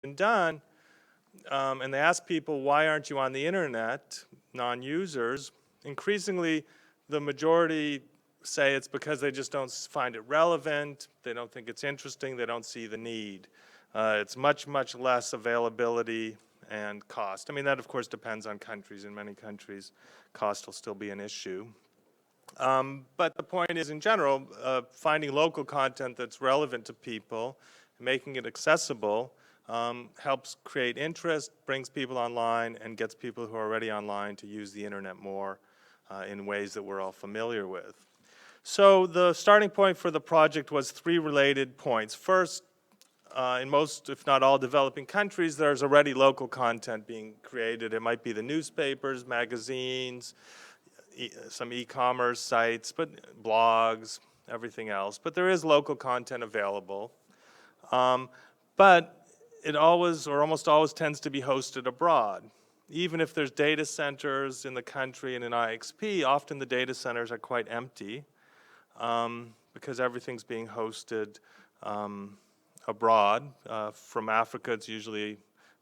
been done, and they ask people, why aren't you on the internet, non-users, increasingly the majority say it's because they just don't find it relevant, they don't think it's interesting, they don't see the need. It's much, much less availability and cost. I mean, that of course depends on countries. In many countries, cost will still be an issue. But the point is, in general, finding local content that's relevant to people, making it accessible, helps create interest, brings people online, and gets people who are already online to use the internet more in ways that we're all familiar with. So the starting point for the project was 3 related points. First, in most, if not all, developing countries, there's already local content being created. It might be the newspapers, magazines, some e-commerce sites, but blogs, everything else. But there is local content available. But it always, or almost always, tends to be hosted abroad. Even if there's data centers in the country and in IXP, often the data centers are quite empty because everything's being hosted abroad. From Africa, it's usually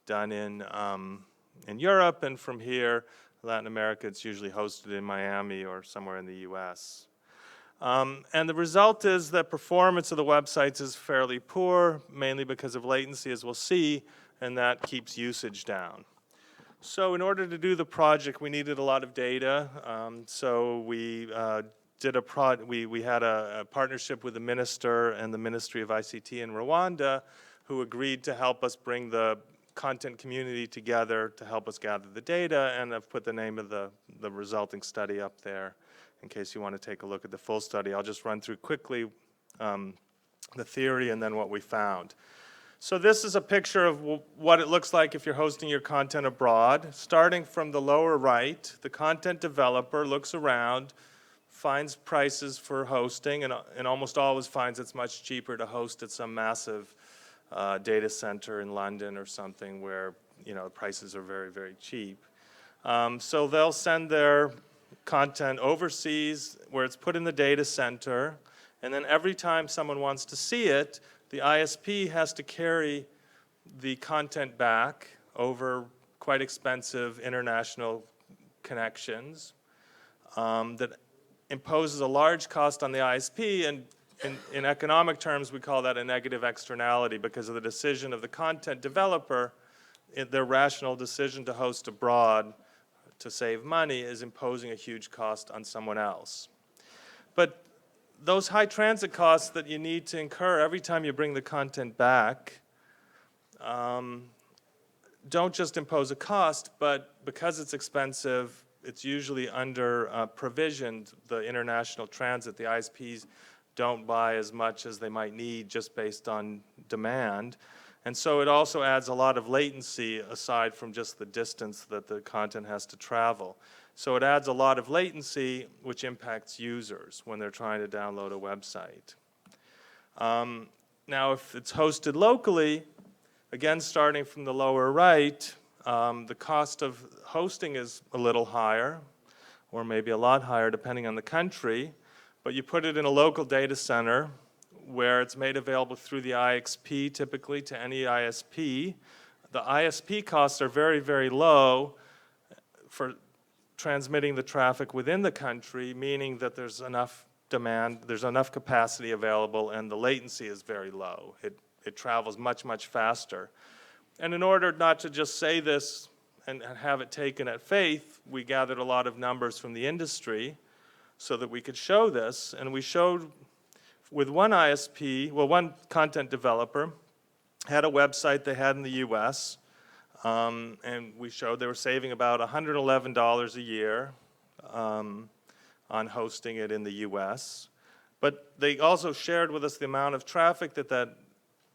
done in Europe, and from here, Latin America, it's usually hosted in Miami or somewhere in the US. And the result is that performance of the websites is fairly poor, mainly because of latency, as we'll see, and that keeps usage down. So in order to do the project, we needed a lot of data. So we we had a partnership with the minister and the Ministry of ICT in Rwanda, who agreed to help us bring the content community together to help us gather the data, and I've put the name of the resulting study up there in case you want to take a look at the full study. I'll just run through quickly the theory and then what we found. So this is a picture of what it looks like if you're hosting your content abroad. Starting from the lower right, the content developer looks around, finds prices for hosting, and almost always finds it's much cheaper to host at some massive data center in London or something where prices are very, very cheap. So they'll send their content overseas where it's put in the data center, and then every time someone wants to see it, the ISP has to carry the content back over quite expensive international connections that imposes a large cost on the ISP, and in economic terms, we call that a negative externality because of the decision of the content developer. Their rational decision to host abroad to save money is imposing a huge cost on someone else. But those high transit costs that you need to incur every time you bring the content back don't just impose a cost, but because it's expensive, it's usually under provisioned, the international transit. The ISPs don't buy as much as they might need just based on demand. And so it also adds a lot of latency aside from just the distance that the content has to travel. So it adds a lot of latency which impacts users when they're trying to download a website. Now if it's hosted locally, again starting from the lower right, the cost of hosting is a little higher, or maybe a lot higher depending on the country. But you put it in a local data center where it's made available through the IXP, typically to any ISP. The ISP costs are very, very low for transmitting the traffic within the country, meaning that there's enough demand, there's enough capacity available, and the latency is very low. It travels much, much faster. And in order not to just say this and have it taken at faith, we gathered a lot of numbers from the industry so that we could show this. And we showed with one ISP, well, one content developer had a website they had in the US, and we showed they were saving about $111 a year on hosting it in the US. But they also shared with us the amount of traffic that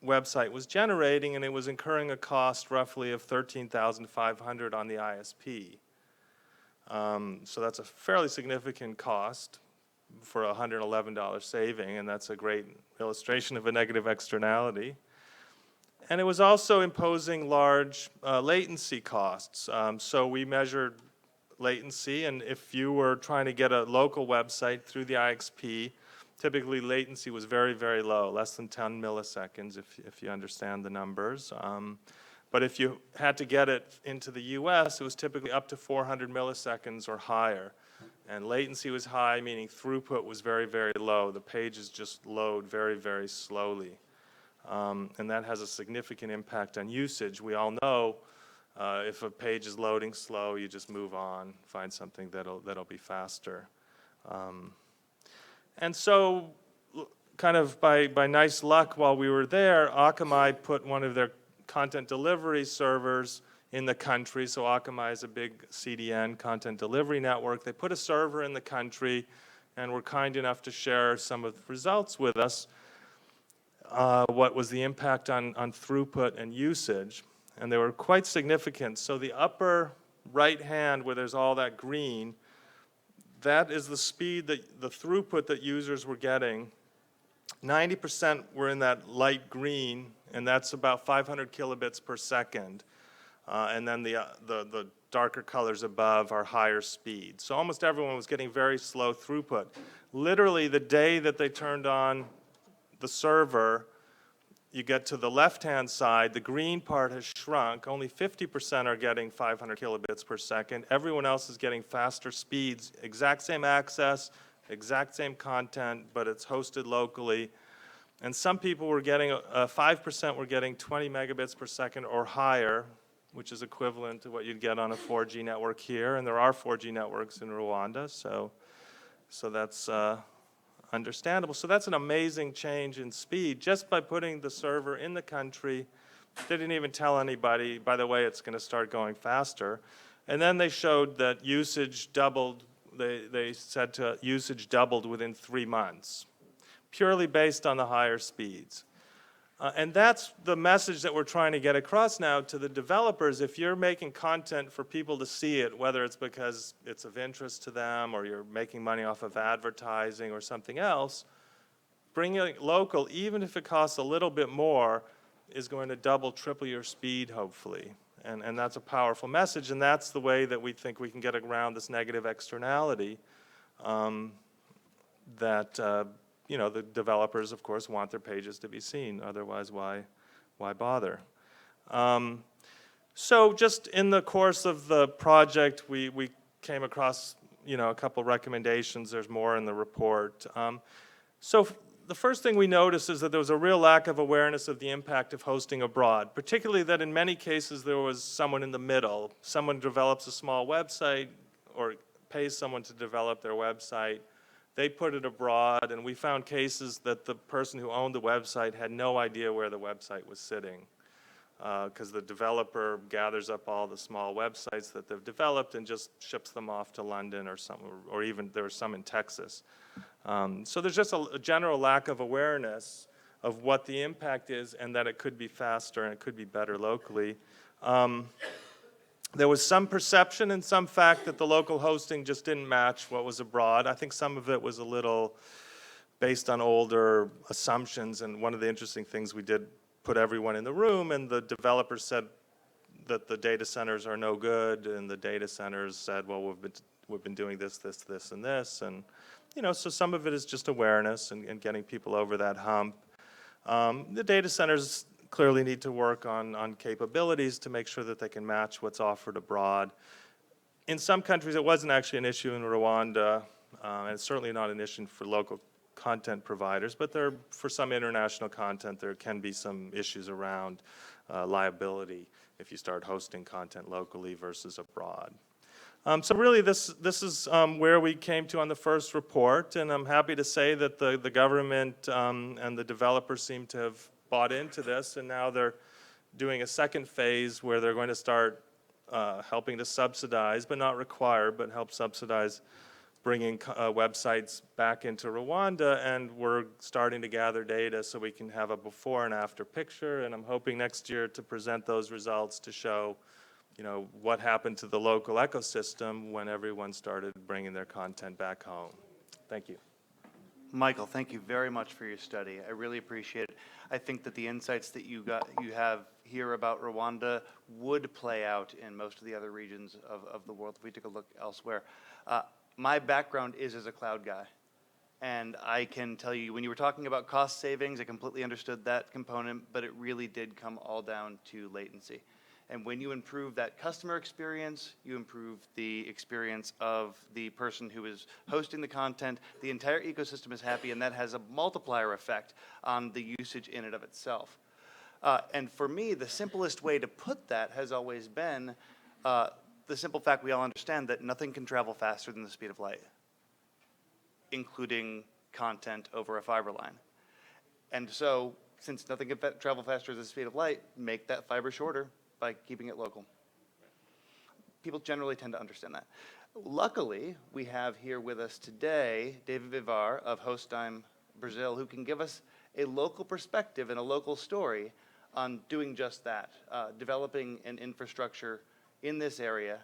website was generating, and it was incurring a cost roughly of $13,500 on the ISP. So that's a fairly significant cost for a $111 saving, and that's a great illustration of a negative externality. And it was also imposing large latency costs. So we measured latency, and if you were trying to get a local website through the IXP, typically latency was very, very low, less than 10 milliseconds if you understand the numbers. But if you had to get it into the US, it was typically up to 400 milliseconds or higher. And latency was high, meaning throughput was very, very low. The pages just load very, very slowly. And that has a significant impact on usage. We all know if a page is loading slow, you just move on, find something that'll be faster. And so, kind of by nice luck while we were there, Akamai put one of their content delivery servers in the country. So Akamai is a big CDN, content delivery network. They put a server in the country and were kind enough to share some of the results with us. What was the impact on throughput and usage? And they were quite significant. So the upper right hand where there's all that green, that is the speed, the throughput that users were getting. 90% were in that light green, and that's about 500 kilobits per second. And then the darker colors above are higher speed. So almost everyone was getting very slow throughput. Literally, the day that they turned on the server, you get to the left-hand side, the green part has shrunk. Only 50% are getting 500 kilobits per second. Everyone else is getting faster speeds, exact same access, exact same content, but it's hosted locally. And some people were getting, 5% were getting 20 megabits per second or higher, which is equivalent to what you'd get on a 4G network here. And there are 4G networks in Rwanda, so that's understandable. So that's an amazing change in speed just by putting the server in the country. They didn't even tell anybody, by the way, it's going to start going faster. And then they showed that usage doubled. They said usage doubled within 3 months, purely based on the higher speeds. And that's the message that we're trying to get across now to the developers. If you're making content for people to see it, whether it's because it's of interest to them or you're making money off of advertising or something else, bringing it local, even if it costs a little bit more, is going to double, triple your speed, hopefully. And that's a powerful message, and that's the way that we think we can get around this negative externality that you know, the developers, of course, want their pages to be seen. Otherwise, why bother? So just in the course of the project, we came across, you know, a couple recommendations. There's more in the report. So the first thing we noticed is that there was a real lack of awareness of the impact of hosting abroad, particularly that in many cases there was someone in the middle. Someone develops a small website or pays someone to develop their website. They put it abroad, and we found cases that the person who owned the website had no idea where the website was sitting because the developer gathers up all the small websites that they've developed and just ships them off to London or some, or even there were some in Texas. So there's just a general lack of awareness of what the impact is and that it could be faster and it could be better locally. There was some perception and some fact that the local hosting just didn't match what was abroad. I think some of it was a little based on older assumptions, and one of the interesting things we did put everyone in the room, and the developers said that the data centers are no good, and the data centers said, well, we've been doing this, and this, and you know, so some of it is just awareness and getting people over that hump. The data centers clearly need to work on capabilities to make sure that they can match what's offered abroad. In some countries, it wasn't actually an issue in Rwanda, and it's certainly not an issue for local content providers, but for some international content, there can be some issues around liability if you start hosting content locally versus abroad. So really, this is where we came to on the first report, and I'm happy to say that the government and the developers seem to have bought into this, and now they're doing a second phase where they're going to start helping to subsidize, but not require, but help subsidize bringing websites back into Rwanda, and we're starting to gather data so we can have a before and after picture, and I'm hoping next year to present those results to show, you know, what happened to the local ecosystem when everyone started bringing their content back home. Thank you. Michael, thank you very much for your study. I really appreciate it. I think that the insights that you have here about Rwanda would play out in most of the other regions of the world if we took a look elsewhere. My background is as a cloud guy, And I can tell you, when you were talking about cost savings, I completely understood that component, but it really did come all down to latency. And when you improve that customer experience, you improve the experience of the person who is hosting the content, the entire ecosystem is happy, and that has a multiplier effect on the usage in and of itself. And for me, the simplest way to put that has always been the simple fact we all understand that nothing can travel faster than the speed of light, including content over a fiber line. And so, since nothing can travel faster than the speed of light, make that fiber shorter by keeping it local. People generally tend to understand that. Luckily, we have here with us today David Vivar of Hostime Brazil, who can give us a local perspective and a local story on doing just that, developing an infrastructure in this area,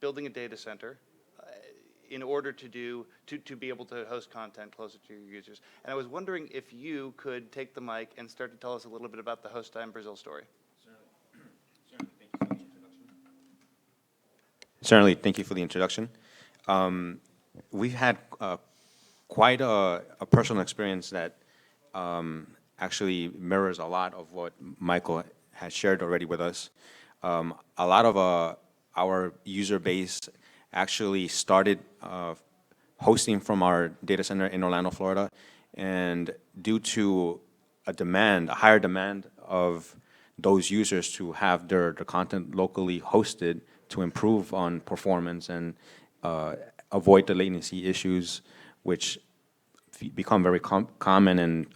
building a data center, in order to be able to host content closer to your users. And I was wondering if you could take the mic and start to tell us a little bit about the Hostime Brazil story. Certainly, thank you for the introduction. We've had quite a personal experience that actually mirrors a lot of what Michael has shared already with us. A lot of our user base actually started hosting from our data center in Orlando, Florida, and due to a higher demand of those users to have their content locally hosted to improve on performance and avoid the latency issues, which become very common and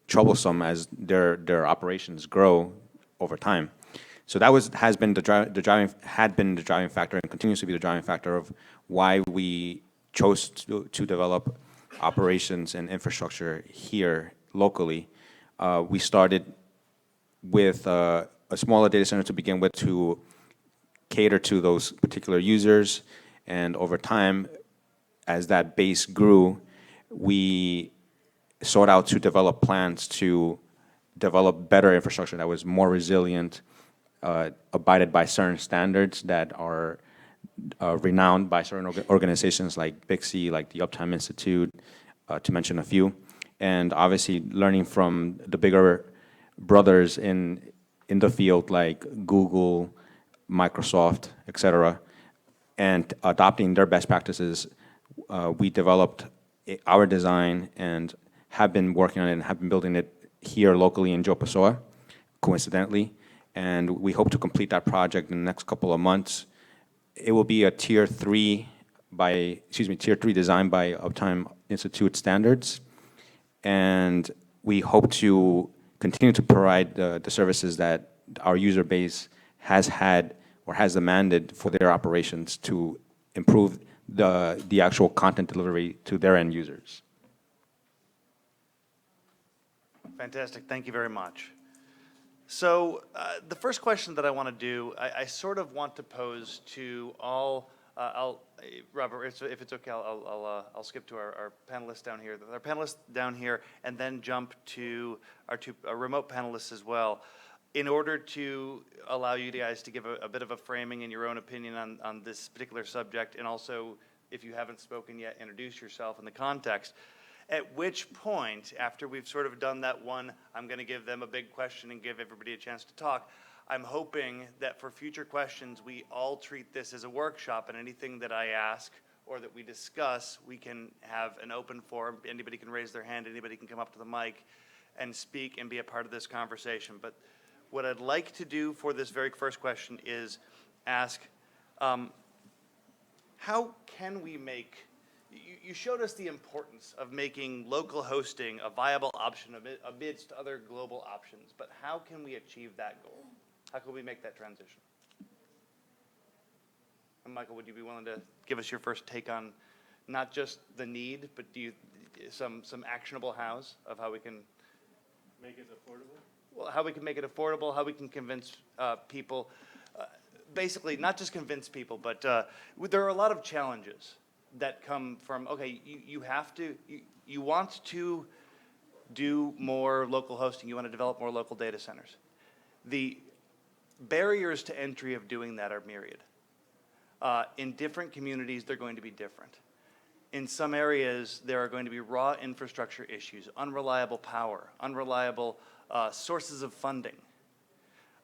troublesome as their operations grow over time. So that had been the driving factor and continues to be the driving factor of why we chose to develop operations and infrastructure here locally. We started with a smaller data center to begin with to cater to those particular users, and over time, as that base grew, we sought out to develop plans to develop better infrastructure that was more resilient, abided by certain standards that are renowned by certain organizations like Bixby, like the Uptime Institute, to mention a few. And obviously learning from the bigger brothers in the field like Google, Microsoft, et cetera, and adopting their best practices, we developed our design and have been working on it and have been building it here locally in Joe Pessoa, coincidentally. And we hope to complete that project in the next couple of months. It will be a tier 3 design by Uptime Institute standards. And we hope to continue to provide the services that our user base has had or has demanded for their operations to improve the actual content delivery to their end users. Fantastic. Thank you very much. So the first question that I want to do, I sort of want to pose to all, Robert, if it's okay, I'll skip to our panelists down here. Our panelists down here, and then jump to our remote panelists as well, in order to allow you guys to give a bit of a framing and your own opinion on this particular subject, and also, if you haven't spoken yet, introduce yourself in the context. At which point, after we've sort of done that one, I'm going to give them a big question and give everybody a chance to talk. I'm hoping that for future questions, we all treat this as a workshop, and anything that I ask or that we discuss, we can have an open forum. Anybody can raise their hand, anybody can come up to the mic and speak and be a part of this conversation. But what I'd like to do for this very first question is ask, how can we make, you showed us the importance of making local hosting a viable option amidst other global options, but how can we achieve that goal? How can we make that transition? And Michael, would you be willing to give us your first take on not just the need, but some actionable hows of how we can Make it affordable? Well, how we can make it affordable, how we can convince people, basically not just convince people, but there are a lot of challenges that come from, okay, you want to do more local hosting, you want to develop more local data centers. The barriers to entry of doing that are myriad. In different communities, they're going to be different. in some areas, there are going to be raw infrastructure issues, unreliable power, unreliable sources of funding.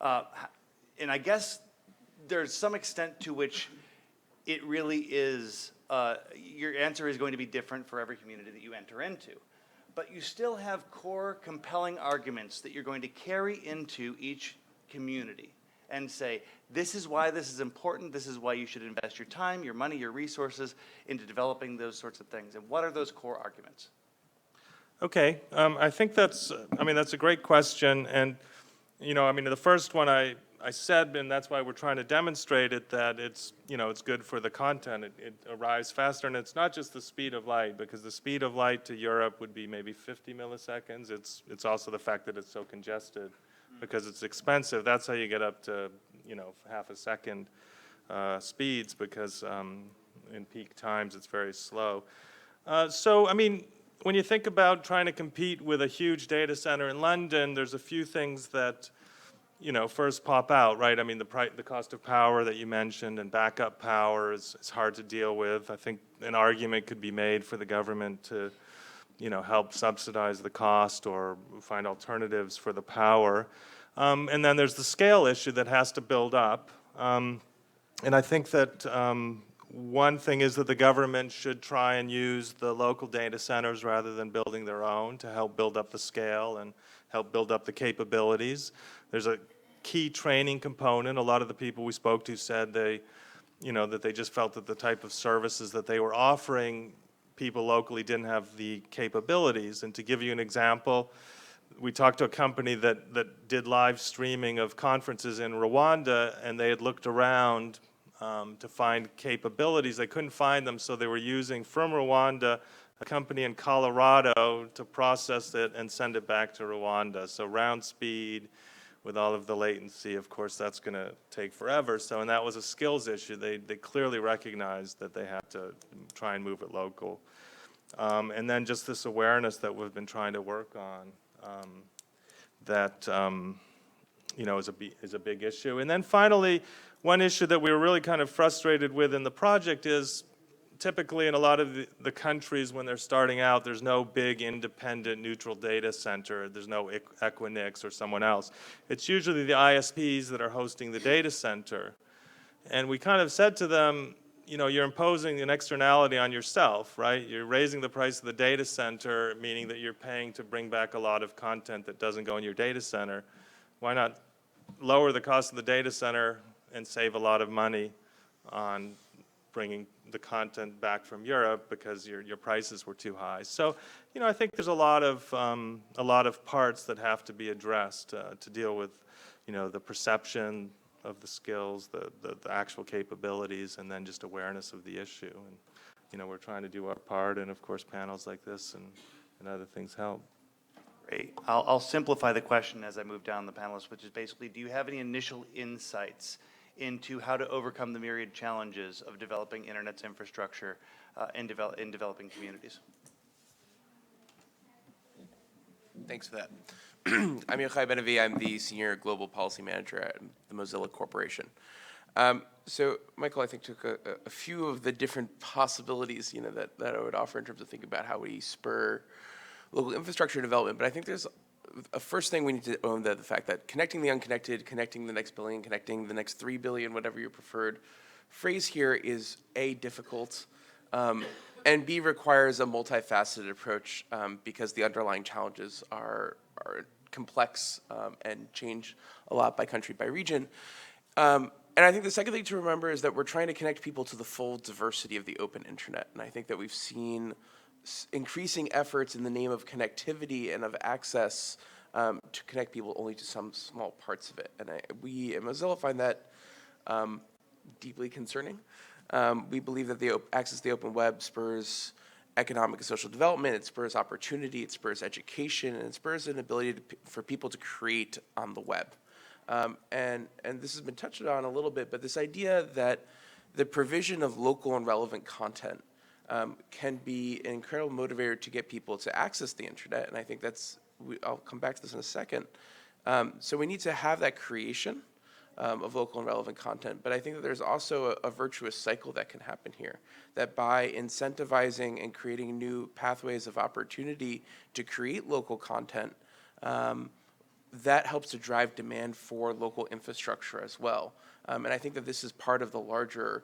And I guess there's some extent to which it really is, your answer is going to be different for every community that you enter into. But you still have core compelling arguments that you're going to carry into each community and say, this is why this is important, this is why you should invest your time, your money, your resources into developing those sorts of things. And what are those core arguments? Okay, I think that's a great question, and, the first one I said, and that's why we're trying to demonstrate it, that it's good for the content. It arrives faster, and it's not just the speed of light, because the speed of light to Europe would be maybe 50 milliseconds. It's also the fact that it's so congested, because it's expensive. That's how you get up to, half a second speeds, because in peak times it's very slow. When you think about trying to compete with a huge data center in London, there's a few things that, first pop out, right? The cost of power that you mentioned and backup power is hard to deal with. I think an argument could be made for the government to, help subsidize the cost or find alternatives for the power. And then there's the scale issue that has to build up. And I think that one thing is that the government should try and use the local data centers rather than building their own to help build up the scale and help build up the capabilities. There's a key training component. A lot of the people we spoke to said that they just felt that the type of services that they were offering people locally didn't have the capabilities. And to give you an example, we talked to a company that did live streaming of conferences in Rwanda, and they had looked around to find capabilities. They couldn't find them, so they were using, from Rwanda, a company in Colorado to process it and send it back to Rwanda. So round speed with all of the latency, of course, that's going to take forever. And that was a skills issue. They clearly recognized that they had to try and move it local. And then just this awareness that we've been trying to work on, that is a big issue. And then finally, one issue that we were really kind of frustrated with in the project is typically in a lot of the countries when they're starting out, there's no big independent neutral data center. There's no Equinix or someone else. It's usually the ISPs that are hosting the data center. And we kind of said to them, you're imposing an externality on yourself, right? You're raising the price of the data center, meaning that you're paying to bring back a lot of content that doesn't go in your data center. Why not lower the cost of the data center and save a lot of money on bringing the content back from Europe because your prices were too high? So, I think there's a lot of parts that have to be addressed to deal with, the perception of the skills, the actual capabilities, and then just awareness of the issue. And, we're trying to do our part, and of course, panels like this and other things help. Great. I'll simplify the question as I move down the panelists, which is basically, do you have any initial insights into how to overcome the myriad challenges of developing internet's infrastructure in developing communities? Thanks for that. I'm Yochai Ben-Avi. I'm the Senior Global Policy Manager at the Mozilla Corporation. So Michael, I think, took a few of the different possibilities, that I would offer in terms of thinking about how we spur local infrastructure development. But I think there's a first thing we need to own the fact that connecting the unconnected, connecting the next billion, connecting the next 3 billion, whatever your preferred phrase here, is A, difficult, and B, requires a multifaceted approach because the underlying challenges are complex and change a lot by country, by region. And I think the second thing to remember is that we're trying to connect people to the full diversity of the open internet. And I think that we've seen increasing efforts in the name of connectivity and of access to connect people only to some small parts of it. And we at Mozilla find that deeply concerning. We believe that the access to the open web spurs economic and social development, it spurs opportunity, it spurs education, and it spurs an ability for people to create on the web. And this has been touched on a little bit, but this idea that the provision of local and relevant content can be an incredible motivator to get people to access the internet, and I think I'll come back to this in a second. So we need to have that creation, of local and relevant content. But I think that there's also a virtuous cycle that can happen here, that by incentivizing and creating new pathways of opportunity to create local content, that helps to drive demand for local infrastructure as well. And I think that this is part of the larger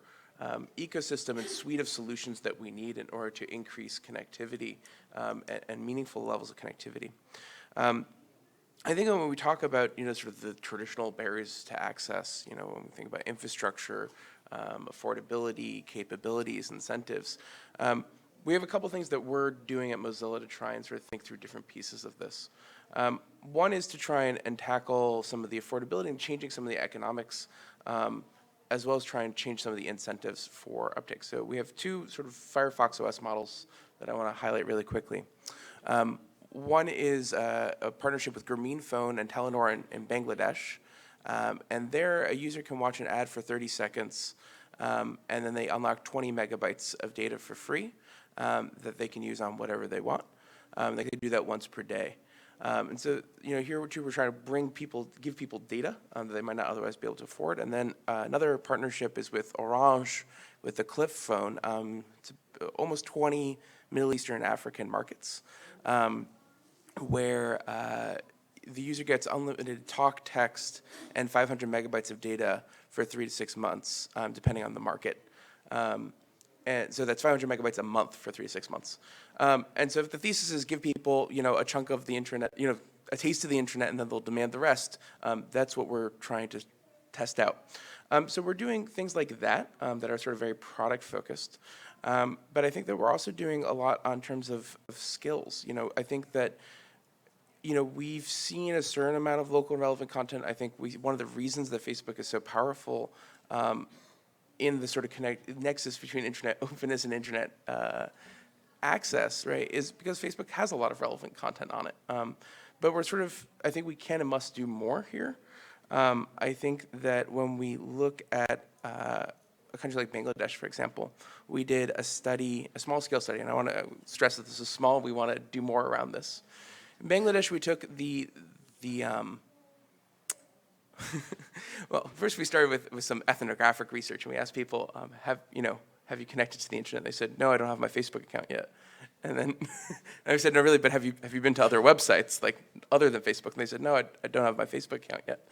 ecosystem and suite of solutions that we need in order to increase connectivity and meaningful levels of connectivity. I think when we talk about, sort of the traditional barriers to access, when we think about infrastructure, affordability, capabilities, incentives, we have a couple things that we're doing at Mozilla to try and sort of think through different pieces of this. One is to try and tackle some of the affordability and changing some of the economics, as well as try and change some of the incentives for uptake. So we have two sort of Firefox OS models that I want to highlight really quickly. One is a partnership with Grameen Phone and Telenor in Bangladesh. And there, a user can watch an ad for 30 seconds, and then they unlock 20 megabytes of data for free that they can use on whatever they want. They can do that once per day. And so, here we're trying to give people data that they might not otherwise be able to afford. And then another partnership is with Orange, with the Cliff phone. It's almost 20 Middle Eastern and African markets, where the user gets unlimited talk, text, and 500 megabytes of data for 3 to 6 months, depending on the market. And so that's 500 megabytes a month for 3 to 6 months. And so if the thesis is give people, a chunk of the internet, a taste of the internet, and then they'll demand the rest, that's what we're trying to test out. So we're doing things like that that are sort of very product focused. But I think that we're also doing a lot on terms of skills. I think that we've seen a certain amount of local and relevant content. I think one of the reasons that Facebook is so powerful in the sort of nexus between internet openness and internet access, right, is because Facebook has a lot of relevant content on it. But I think we can and must do more here. I think that when we look at a country like Bangladesh, for example, we did a small scale study, and I want to stress that this is small. We want to do more around this. In Bangladesh, we took well, first we started with some ethnographic research, and we asked people, have you connected to the internet? They said, no, I don't have my Facebook account yet. And then I said, no, really, but have you been to other websites, like other than Facebook? And they said, no, I don't have my Facebook account yet.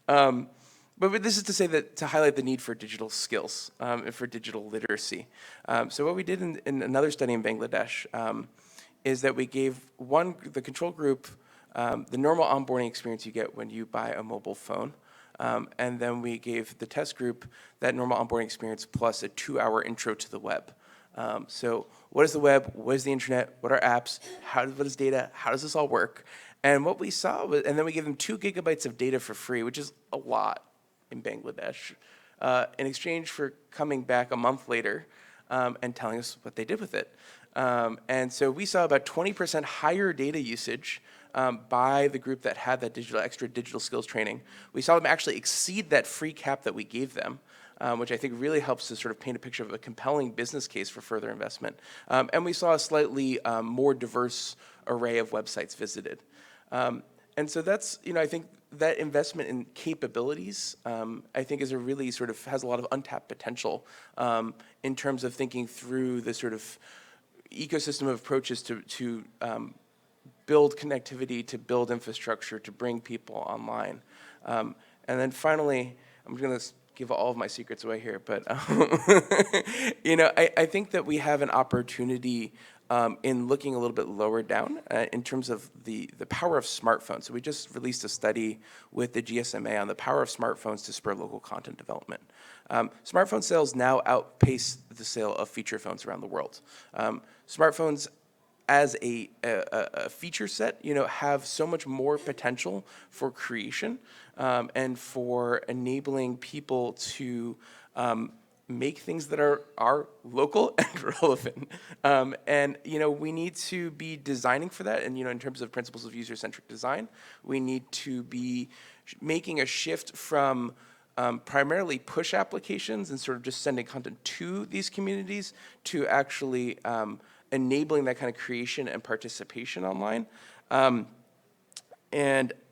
But this is to say that to highlight the need for digital skills and for digital literacy. So what we did in another study in Bangladesh is that we gave the control group the normal onboarding experience you get when you buy a mobile phone. And then we gave the test group that normal onboarding experience plus a 2-hour intro to the web. So what is the web? What is the internet? What are apps? What is data? How does this all work? And what we saw was, and then we gave them 2 gigabytes of data for free, which is a lot in Bangladesh, in exchange for coming back a month later and telling us what they did with it. And so we saw about 20% higher data usage by the group that had that extra digital skills training. We saw them actually exceed that free cap that we gave them, which I think really helps to sort of paint a picture of a compelling business case for further investment. And we saw a slightly more diverse array of websites visited. And so that's, I think that investment in capabilities, I think is has a lot of untapped potential in terms of thinking through the sort of ecosystem of approaches to build connectivity, to build infrastructure, to bring people online. And then finally, I'm going to give all of my secrets away here, but I think that we have an opportunity in looking a little bit lower down in terms of the power of smartphones. So we just released a study with the GSMA on the power of smartphones to spur local content development. Smartphone sales now outpace the sale of feature phones around the world. Smartphones as a feature set, have so much more potential for creation and for enabling people to make things that are local and relevant. And we need to be designing for that. And in terms of principles of user-centric design, we need to be making a shift from primarily push applications and sort of just sending content to these communities to actually enabling that kind of creation and participation online. And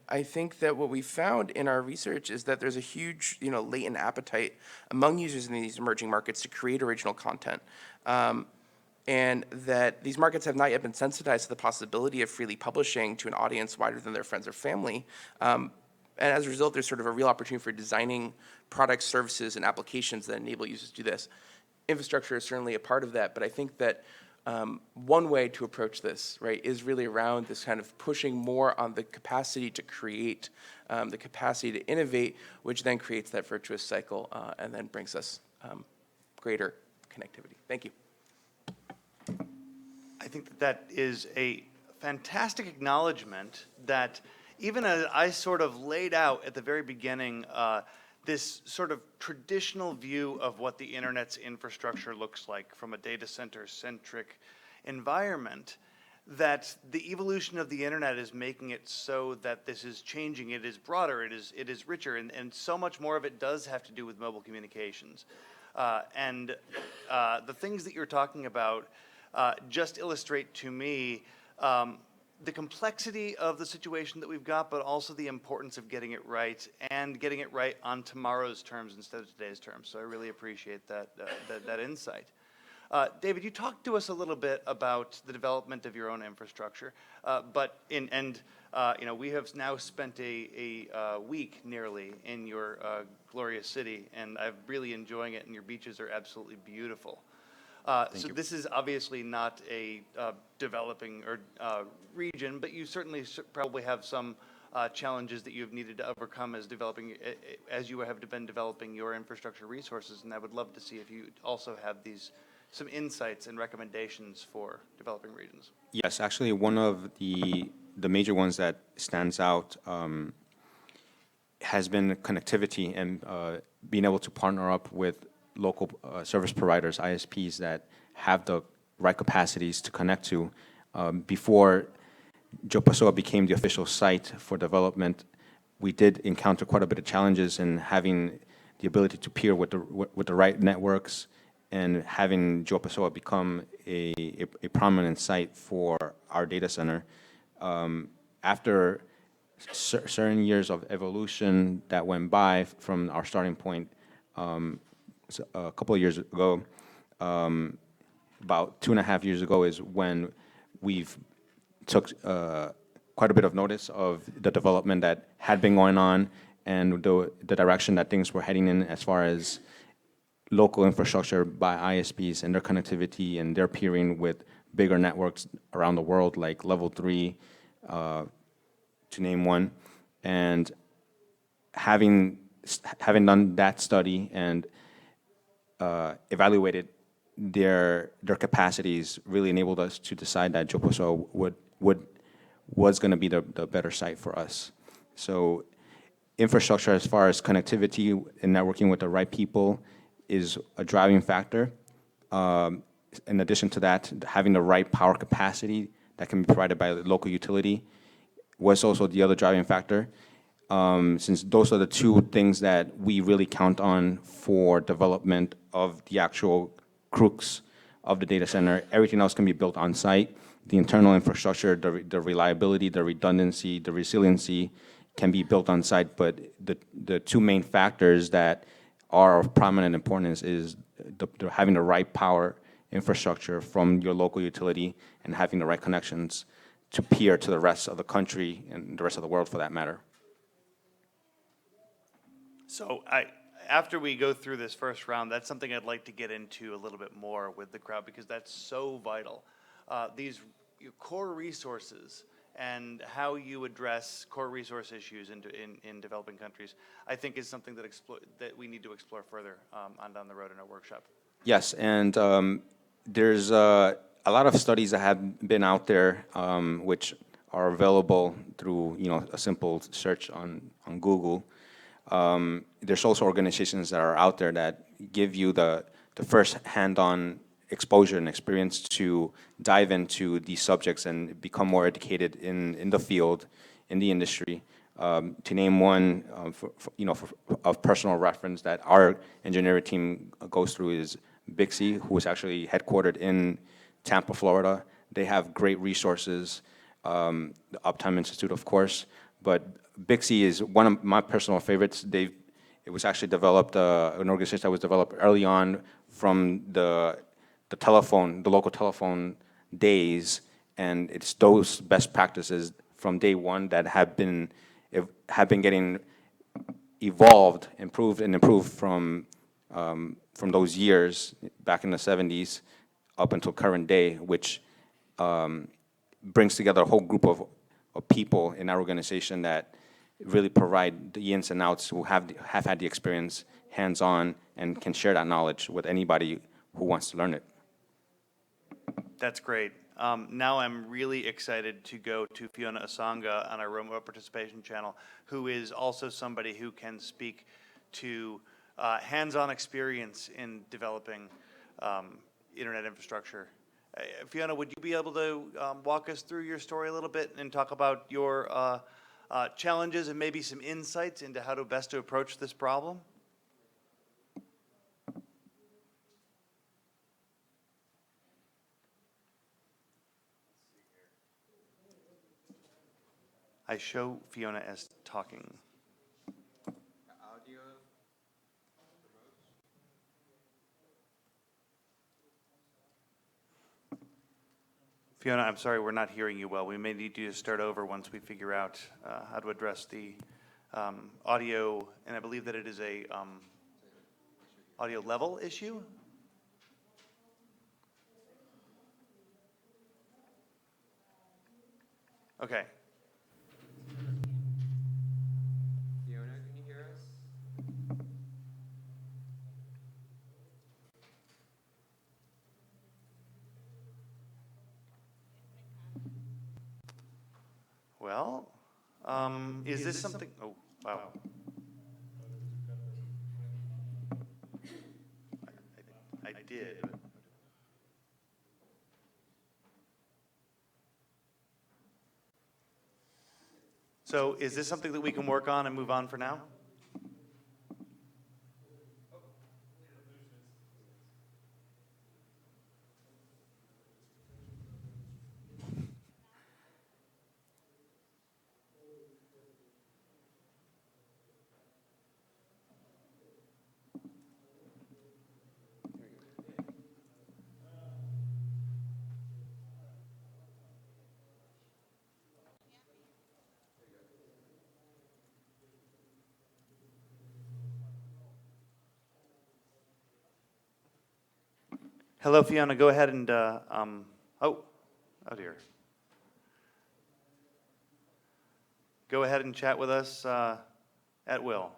I think that what we found in our research is that there's a huge, latent appetite among users in these emerging markets to create original content. And that these markets have not yet been sensitized to the possibility of freely publishing to an audience wider than their friends or family. And as a result, there's sort of a real opportunity for designing products, services, and applications that enable users to do this. Infrastructure is certainly a part of that, but I think that one way to approach this, right, is really around this kind of pushing more on the capacity to create, the capacity to innovate, which then creates that virtuous cycle and then brings us greater connectivity. Thank you. I think that that is a fantastic acknowledgement that even as I sort of laid out at the very beginning, this sort of traditional view of what the internet's infrastructure looks like from a data center-centric environment, that the evolution of the internet is making it so that this is changing. It is broader, it is richer, and so much more of it does have to do with mobile communications. The things that you're talking about just illustrate to me the complexity of the situation that we've got, but also the importance of getting it right and getting it right on tomorrow's terms instead of today's terms. So I really appreciate that insight. David, you talked to us a little bit about the development of your own infrastructure, we have now spent a week nearly in your glorious city, and I'm really enjoying it, and your beaches are absolutely beautiful. So this is obviously not a developing or region, but you certainly probably have some challenges that you've needed to overcome as you have been developing your infrastructure resources. And I would love to see if you also have some insights and recommendations for developing regions. Yes, actually, one of the major ones that stands out has been connectivity and being able to partner up with local service providers, ISPs, that have the right capacities to connect to. Before Joe Pessoa became the official site for development, we did encounter quite a bit of challenges in having the ability to peer with the right networks and having Joe Pessoa become a prominent site for our data center. After certain years of evolution that went by from our starting point, a couple of years ago, about 2.5 years ago, is when we've took quite a bit of notice of the development that had been going on and the direction that things were heading in as far as local infrastructure by ISPs and their connectivity and their peering with bigger networks around the world, like Level 3, to name one. And having done that study and evaluated their capacities, really enabled us to decide that Joe Pessoa was going to be the better site for us. So infrastructure as far as connectivity and networking with the right people is a driving factor. In addition to that, having the right power capacity that can be provided by the local utility was also the other driving factor. Since those are the two things that we really count on for development of the actual crux of the data center. Everything else can be built on site. The internal infrastructure, the reliability, the redundancy, the resiliency can be built on site, but the two main factors that are of prominent importance is having the right power infrastructure from your local utility and having the right connections to peer to the rest of the country and the rest of the world for that matter. So after we go through this first round, that's something I'd like to get into a little bit more with the crowd because that's so vital. These core resources and how you address core resource issues in developing countries, I think is something that we need to explore further on down the road in our workshop. Yes, and there's a lot of studies that have been out there which are available through a simple search on Google. There's also organizations that are out there that give you the first hand-on exposure and experience to dive into these subjects and become more educated in the field, in the industry. To name one, of personal reference that our engineering team goes through is Bixby, who is actually headquartered in Tampa, Florida. They have great resources, the Uptime Institute, of course, but Bixie is one of my personal favorites. It was actually developed, an organization that was developed early on from the telephone, the local telephone days, and it's those best practices from day one that have been getting evolved, improved from those years back in the 70s up until current day, which brings together a whole group of people in our organization that really provide the ins and outs, who have had the experience hands-on and can share that knowledge with anybody who wants to learn it. That's great. Now I'm really excited to go to Fiona Asanga on our remote participation channel, who is also somebody who can speak to hands-on experience in developing internet infrastructure. Fiona, would you be able to walk us through your story a little bit and talk about your challenges and maybe some insights into how to best to approach this problem? I show Fiona as talking. Fiona, I'm sorry, we're not hearing you well. We may need you to start over once we figure out how to address the audio, and I believe that it is a audio level issue. Okay. Fiona, can you hear us? Well, is this something? Oh, wow. I did. So is this something that we can work on and move on for now? Hello, Fiona. Go ahead and, oh dear. Go ahead and chat with us at will.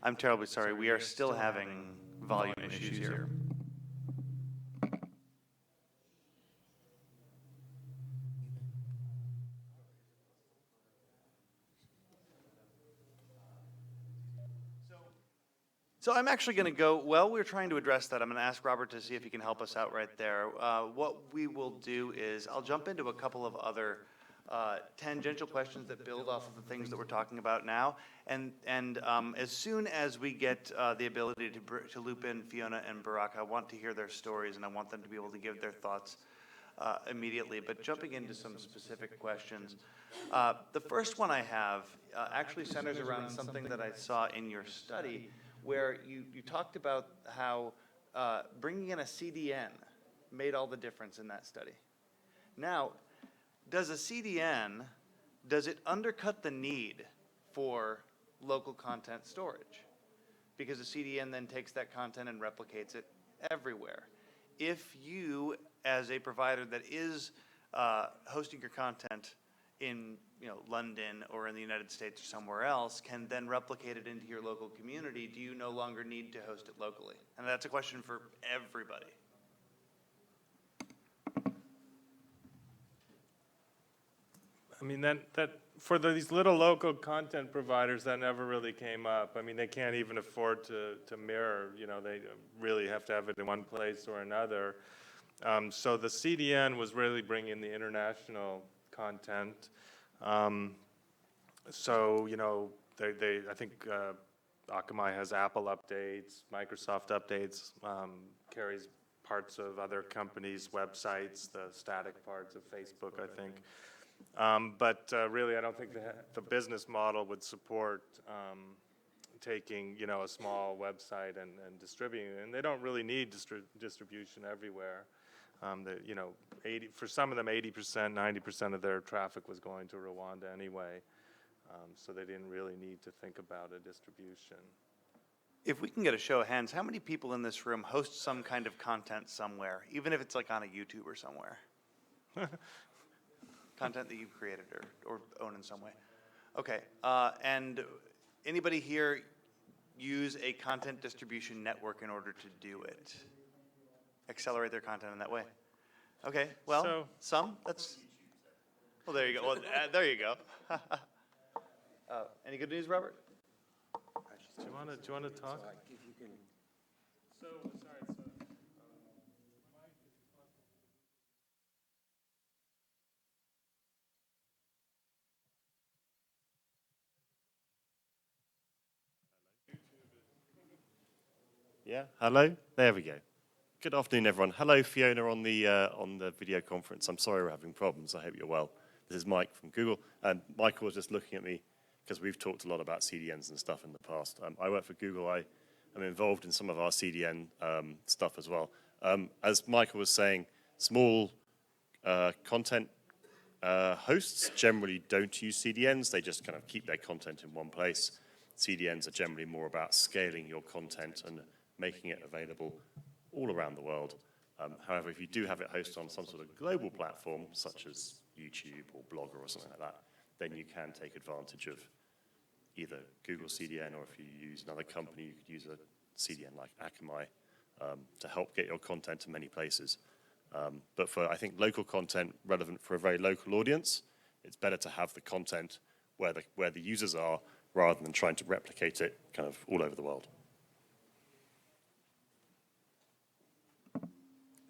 I'm terribly sorry. We are still having volume issues here. So I'm actually going to go, well, we're trying to address that. I'm going to ask Robert to see if he can help us out right there. What we will do is I'll jump into a couple of other tangential questions that build off of the things that we're talking about now. And as soon as we get the ability to loop in Fiona and Barack, I want to hear their stories and I want them to be able to give their thoughts immediately. But jumping into some specific questions, the first one I have actually centers around something that I saw in your study, where you talked about how bringing in a CDN made all the difference in that study. Now, does a CDN, does it undercut the need for local content storage? Because a CDN then takes that content and replicates it everywhere. If you, as a provider that is hosting your content in London or in the United States or somewhere else, can then replicate it into your local community, do you no longer need to host it locally? And that's a question for everybody. I mean, that for these little local content providers, that never really came up. I mean, they can't even afford to mirror, you know, they really have to have it in one place or another. So the CDN was really bringing the international content. So, you know, I think Akamai has Apple updates, Microsoft updates, carries parts of other companies' websites, the static parts of Facebook, I think. But really, I don't think the business model would support taking, you know, a small website and distributing it. And they don't really need distribution everywhere. You know, for some of them, 80%, 90% of their traffic was going to Rwanda anyway. So they didn't really need to think about a distribution. If we can get a show of hands, how many people in this room host some kind of content somewhere, even if it's like on a YouTube or somewhere? Content that you've created or own in some way. Okay, and anybody here use a content distribution network in order to do it? Accelerate their content in that way? Okay, well, So- some, that's, well, there you go. Well, there you go. Any good news, Robert? Do you want to talk? So, sorry, Yeah, hello? There we go. Good afternoon, everyone. Hello, Fiona on the video conference. I'm sorry we're having problems. I hope you're well. This is Mike from Google. And Michael was just looking at me because we've talked a lot about CDNs and stuff in the past. I work for Google. I am involved in some of our CDN stuff as well. As Michael was saying, small content hosts generally don't use CDNs. They just kind of keep their content in one place. CDNs are generally more about scaling your content and making it available all around the world. However, if you do have it hosted on some sort of global platform, such as YouTube or Blogger or something like that, then you can take advantage of either Google CDN, or if you use another company, you could use a CDN like Akamai to help get your content to many places. But for, I think, local content relevant for a very local audience, it's better to have the content where the users are rather than trying to replicate it kind of all over the world.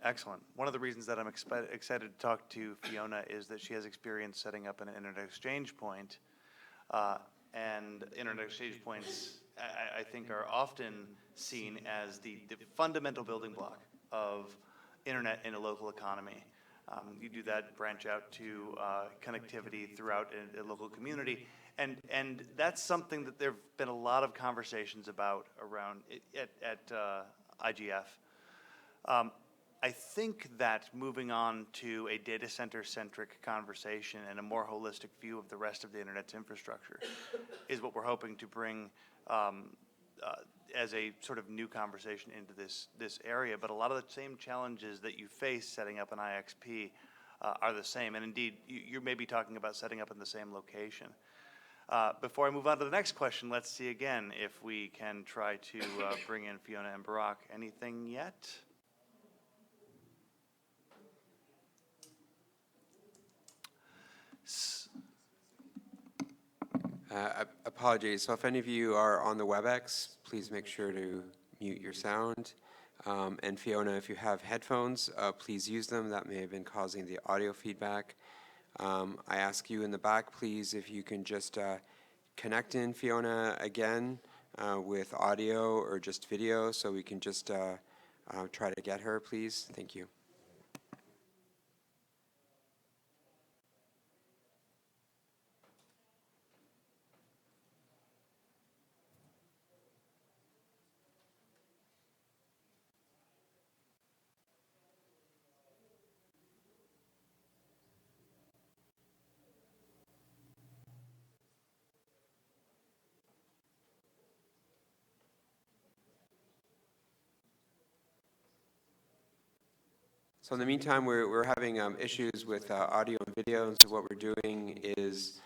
Excellent. One of the reasons that I'm excited to talk to Fiona is that she has experience setting up an internet exchange point. And internet exchange points, I think, are often seen as the fundamental building block of internet in a local economy. You do that, branch out to connectivity throughout a local community. And that's something that there have been a lot of conversations about around at IGF. I think that moving on to a data center-centric conversation and a more holistic view of the rest of the internet's infrastructure is what we're hoping to bring as a sort of new conversation into this area. But a lot of the same challenges that you face setting up an IXP are the same. And indeed, you may be talking about setting up in the same location. Before I move on to the next question, let's see again if we can try to bring in Fiona and Barack. Anything yet? Apologies. So if any of you are on the WebEx, please make sure to mute your sound. And Fiona, if you have headphones, please use them. That may have been causing the audio feedback. I ask you in the back, please, if you can just connect in Fiona again with audio or just video so we can just try to get her, please. Thank you. So in the meantime, we're having issues with audio and video, and so what we're doing is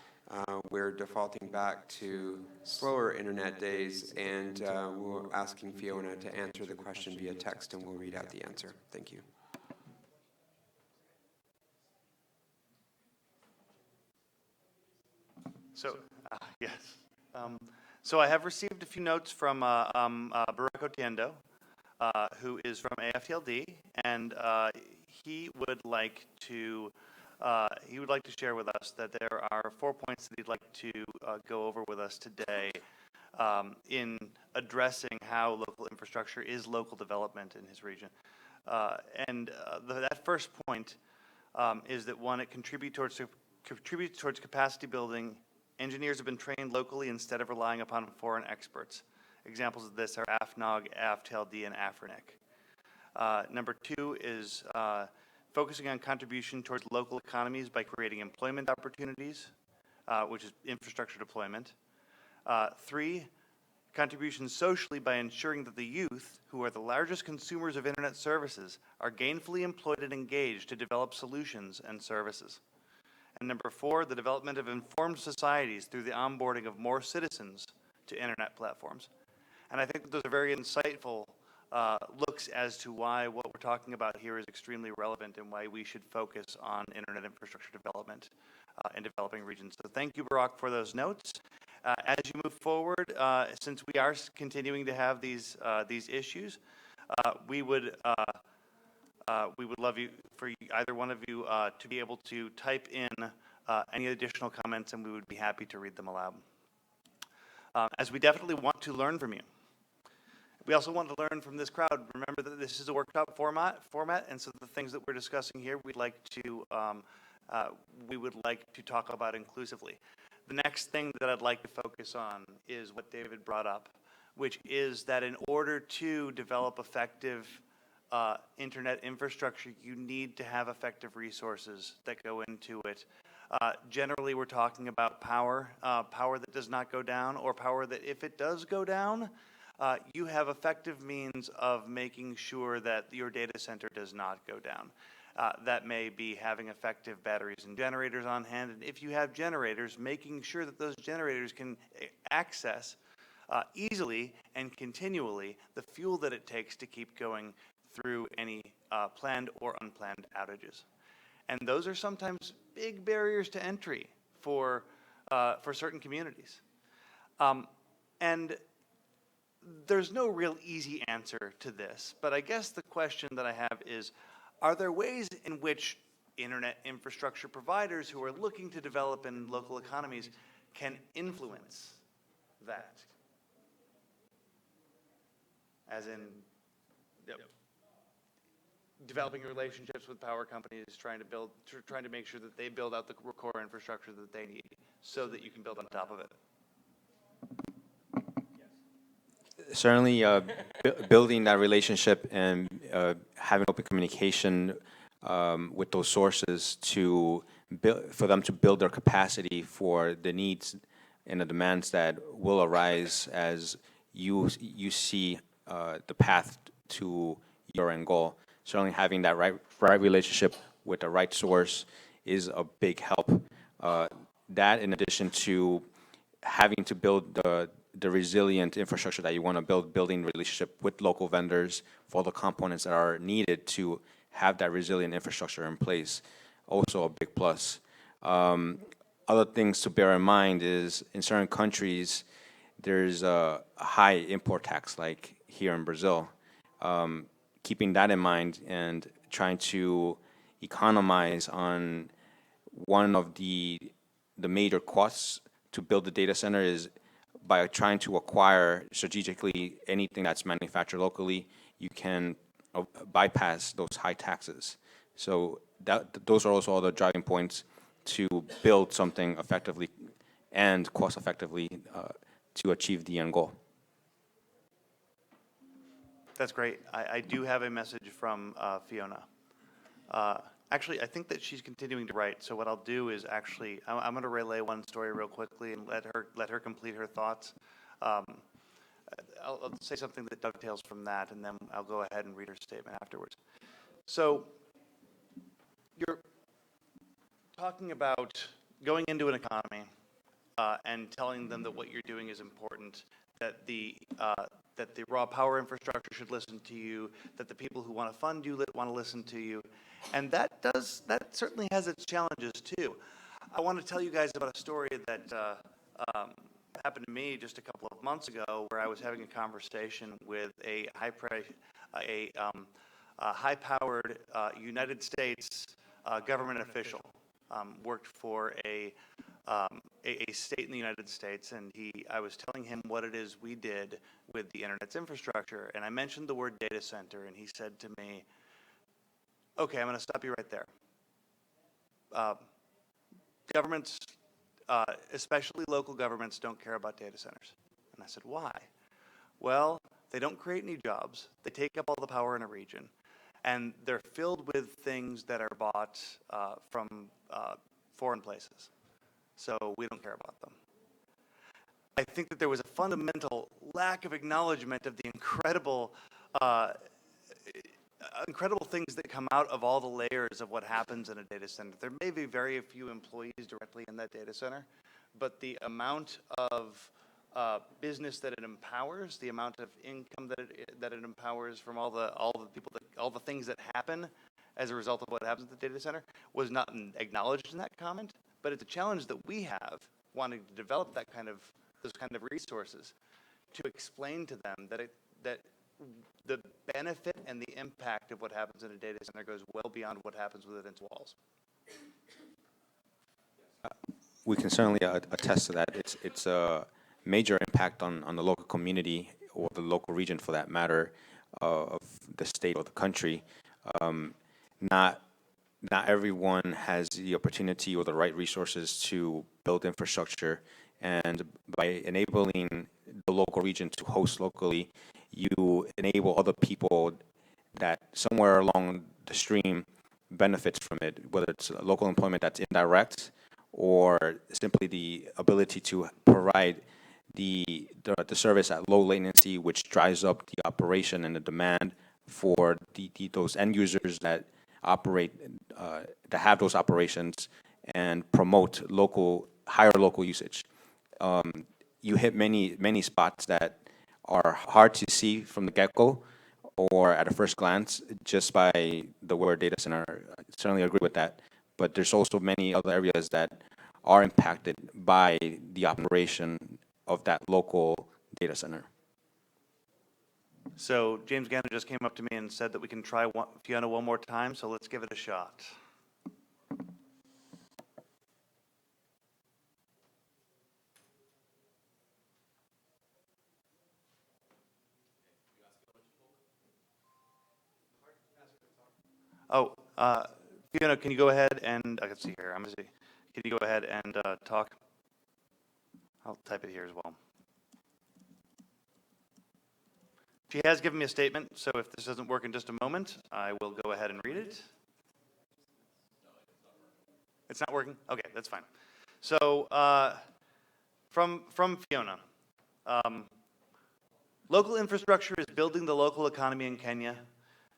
we're defaulting back to slower internet days, and we're asking Fiona to answer the question via text, and we'll read out the answer. Thank you. So, yes. So I have received a few notes from Barack Otiendo, who is from AFTLD, and he would like to share with us that there are 4 points that he'd like to go over with us today in addressing how local infrastructure is local development in his region. That first point is that one, it contributes towards capacity building. Engineers have been trained locally instead of relying upon foreign experts. Examples of this are AFNOG, AFTLD, and AFRINIC. Number two is focusing on contribution towards local economies by creating employment opportunities, which is infrastructure deployment. Three, contributions socially by ensuring that the youth, who are the largest consumers of internet services, are gainfully employed and engaged to develop solutions and services. And number four, the development of informed societies through the onboarding of more citizens to internet platforms. And I think that those are very insightful looks as to why what we're talking about here is extremely relevant and why we should focus on internet infrastructure development in developing regions. So thank you, Barack, for those notes. As you move forward, since we are continuing to have these issues, we would love for either one of you to be able to type in any additional comments, and we would be happy to read them aloud. As we definitely want to learn from you. We also want to learn from this crowd. Remember that this is a workshop format, and so the things that we're discussing here, we would like to talk about inclusively. The next thing that I'd like to focus on is what David brought up, which is that in order to develop effective internet infrastructure, you need to have effective resources that go into it. Generally, we're talking about power that does not go down, or power that if it does go down, you have effective means of making sure that your data center does not go down. That may be having effective batteries and generators on hand, and if you have generators, making sure that those generators can access easily and continually the fuel that it takes to keep going through any planned or unplanned outages. And those are sometimes big barriers to entry for certain communities. And there's no real easy answer to this, but I guess the question that I have is, are there ways in which internet infrastructure providers who are looking to develop in local economies can influence that? As in, developing relationships with power companies, trying to make sure that they build out the core infrastructure that they need so that you can build on top of it. Certainly, building that relationship and having open communication with those sources for them to build their capacity for the needs and the demands that will arise as you see the path to your end goal. Certainly, having that right relationship with the right source is a big help. That, in addition to having to build the resilient infrastructure that you want to build, building relationship with local vendors for the components that are needed to have that resilient infrastructure in place, also a big plus. Other things to bear in mind is in certain countries, there's a high import tax, like here in Brazil. Keeping that in mind and trying to economize on one of the major costs to build the data center is by trying to acquire strategically anything that's manufactured locally, you can bypass those high taxes. So those are also all the driving points to build something effectively and cost effectively to achieve the end goal. That's great. I do have a message from Fiona. Actually, I think that she's continuing to write. So what I'll do is actually, I'm going to relay one story real quickly and let her complete her thoughts. I'll say something that dovetails from that, and then I'll go ahead and read her statement afterwards. So you're talking about going into an economy and telling them that what you're doing is important, that the raw power infrastructure should listen to you, that the people who want to fund you want to listen to you, and that certainly has its challenges too. I want to tell you guys about a story that happened to me just a couple of months ago, where I was having a conversation with a high-powered United States government official. Worked for a state in the United States, and I was telling him what it is we did with the internet's infrastructure, and I mentioned the word data center, and he said to me, "Okay, I'm going to stop you right there. Governments, especially local governments, don't care about data centers." And I said, "Why?" "Well, they don't create any jobs. They take up all the power in a region, and they're filled with things that are bought from foreign places. So we don't care about them." I think that there was a fundamental lack of acknowledgement of the incredible things that come out of all the layers of what happens in a data center. There may be very few employees directly in that data center, but the amount of business that it empowers, the amount of income that it empowers from all the people, all the things that happen as a result of what happens at the data center, was not acknowledged in that comment. But it's a challenge that we have, wanting to develop those kind of resources, to explain to them that the benefit and the impact of what happens in a data center goes well beyond what happens within its walls. We can certainly attest to that. It's a major impact on the local community, or the local region for that matter, of the state or the country. Not everyone has the opportunity or the right resources to build infrastructure, and by enabling the local region to host locally, you enable other people that somewhere along the stream benefits from it, whether it's local employment that's indirect, or simply the ability to provide the service at low latency, which drives up the operation and the demand for those end users that operate, that have those operations, and promote higher local usage. You hit many spots that are hard to see from the get-go, or at a first glance, just by the word data center. I certainly agree with that. But there's also many other areas that are impacted by the operation of that local data center. So James Gannon just came up to me and said that we can try Fiona one more time, so let's give it a shot. Oh, Fiona, can you go ahead and, I can see here, I'm going to see. Can you go ahead and talk? I'll type it here as well. She has given me a statement, so if this doesn't work in just a moment, I will go ahead and read it. It's not working? Okay, that's fine. So, from Fiona. Local infrastructure is building the local economy in Kenya.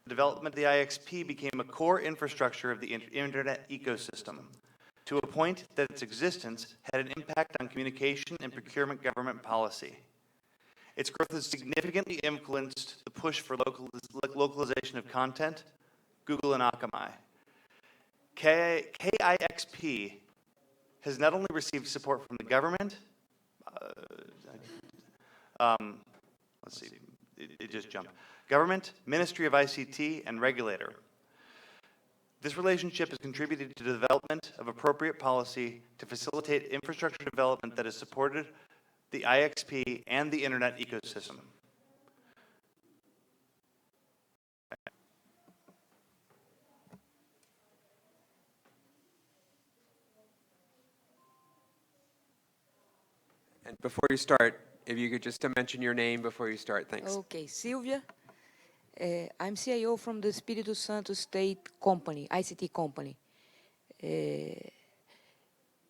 The development of the IXP became a core infrastructure of the internet ecosystem, to a point that its existence had an impact on communication and procurement government policy. Its growth has significantly influenced the push for localization of content, Google and Akamai. KIXP has not only received support from the government, let's see, it just jumped. Government, Ministry of ICT, and regulator. This relationship has contributed to the development of appropriate policy to facilitate infrastructure development that has supported the IXP and the internet ecosystem. And before you start, if you could just mention your name before you start, thanks. Okay, Sylvia. I'm CIO from the Espírito Santo State company, ICT company.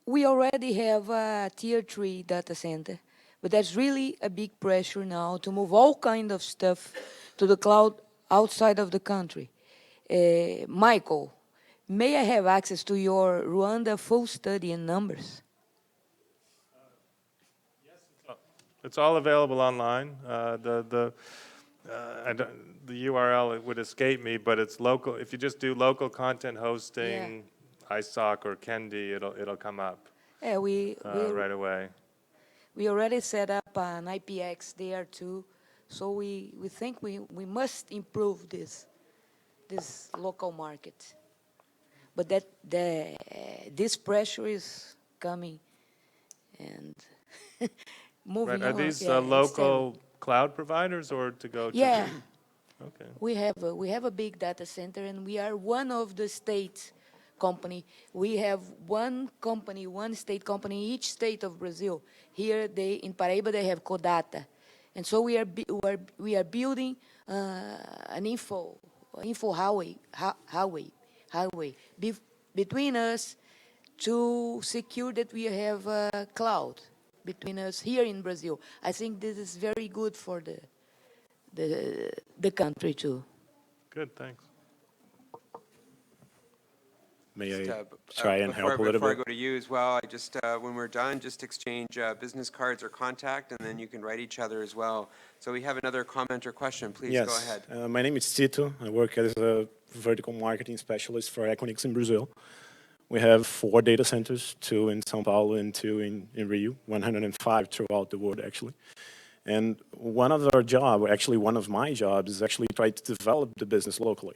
We already have a tier 3 data center, but there's really a big pressure now to move all kind of stuff to the cloud outside of the country. Michael, may I have access to your Rwanda full study and numbers? It's all available online. The URL, it would escape me, but it's local. If you just do local content hosting, iSock or Kendi, it'll come up Yeah, right away. we already set up an IPX there too, so we think we must improve this local market. But this pressure is coming and Right, moving are on. these Yeah, it's terrible. local cloud providers or to go to? Yeah, Okay. we have a big data center, and we are one of the state company. We have one company, one state company in each state of Brazil. Here in Paraíba they have Codata, and so we are building an info highway between us to secure that we have a cloud between us here in Brazil. I think this is very good for the country too. Good, thanks. May Just, I try and help a little before I bit? go to you as well, I just, when we're done, just exchange business cards or contact, and then you can write each other as well. So we have another comment or question. Please go Yes. ahead. My name is Tito. I work as a vertical marketing specialist for Equinix in Brazil. We have 4 data centers, 2 in São Paulo and 2 in Rio, 105 throughout the world, actually. And one of our jobs, actually one of my jobs, is actually try to develop the business locally.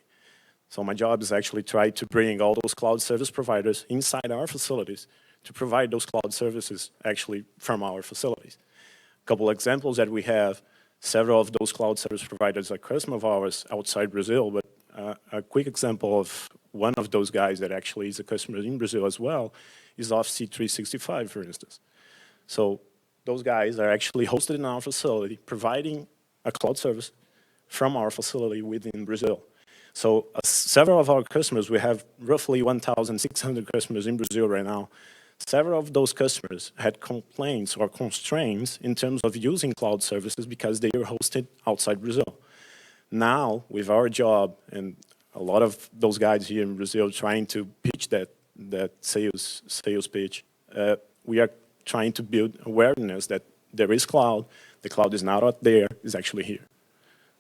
So my job is actually try to bring all those cloud service providers inside our facilities to provide those cloud services actually from our facilities. A couple examples that we have, several of those cloud service providers are customers of ours outside Brazil, but a quick example of one of those guys that actually is a customer in Brazil as well is Office 365, for instance. So those guys are actually hosted in our facility, providing a cloud service from our facility within Brazil. So several of our customers, we have roughly 1,600 customers in Brazil right now. Several of those customers had complaints or constraints in terms of using cloud services because they were hosted outside Brazil. Now, with our job and a lot of those guys here in Brazil trying to pitch that sales pitch, we are trying to build awareness that there is cloud. The cloud is not out there, it's actually here.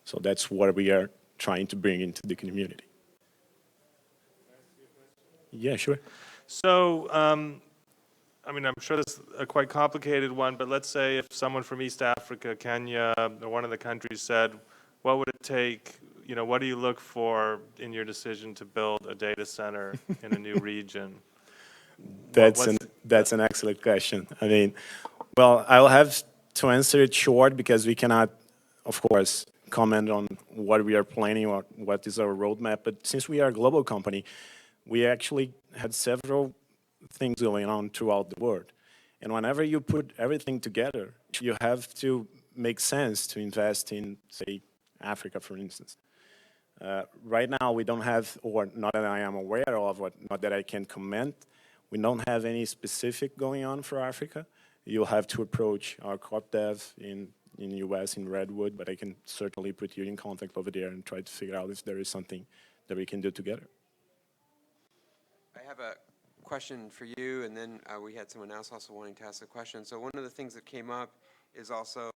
So that's what we are trying to bring into the community. Yeah, sure. So, I mean, I'm sure this is a quite complicated one, but let's say if someone from East Africa, Kenya, or one of the countries said, what would it take, what do you look for in your decision to build a data center in a new region? That's an excellent question. I mean, well, I'll have to answer it short because we cannot, of course, comment on what we are planning or what is our roadmap. But since we are a global company, we actually had several things going on throughout the world. And whenever you put everything together, you have to make sense to invest in, say, Africa, for instance. Right now, we don't have, or not that I am aware of, or not that I can comment, we don't have any specific going on for Africa. You'll have to approach our corp dev in the US, in Redwood, but I can certainly put you in contact over there and try to figure out if there is something that we can do together. I have a question for you, and then we had someone else also wanting to ask a question. So one of the things that came up is also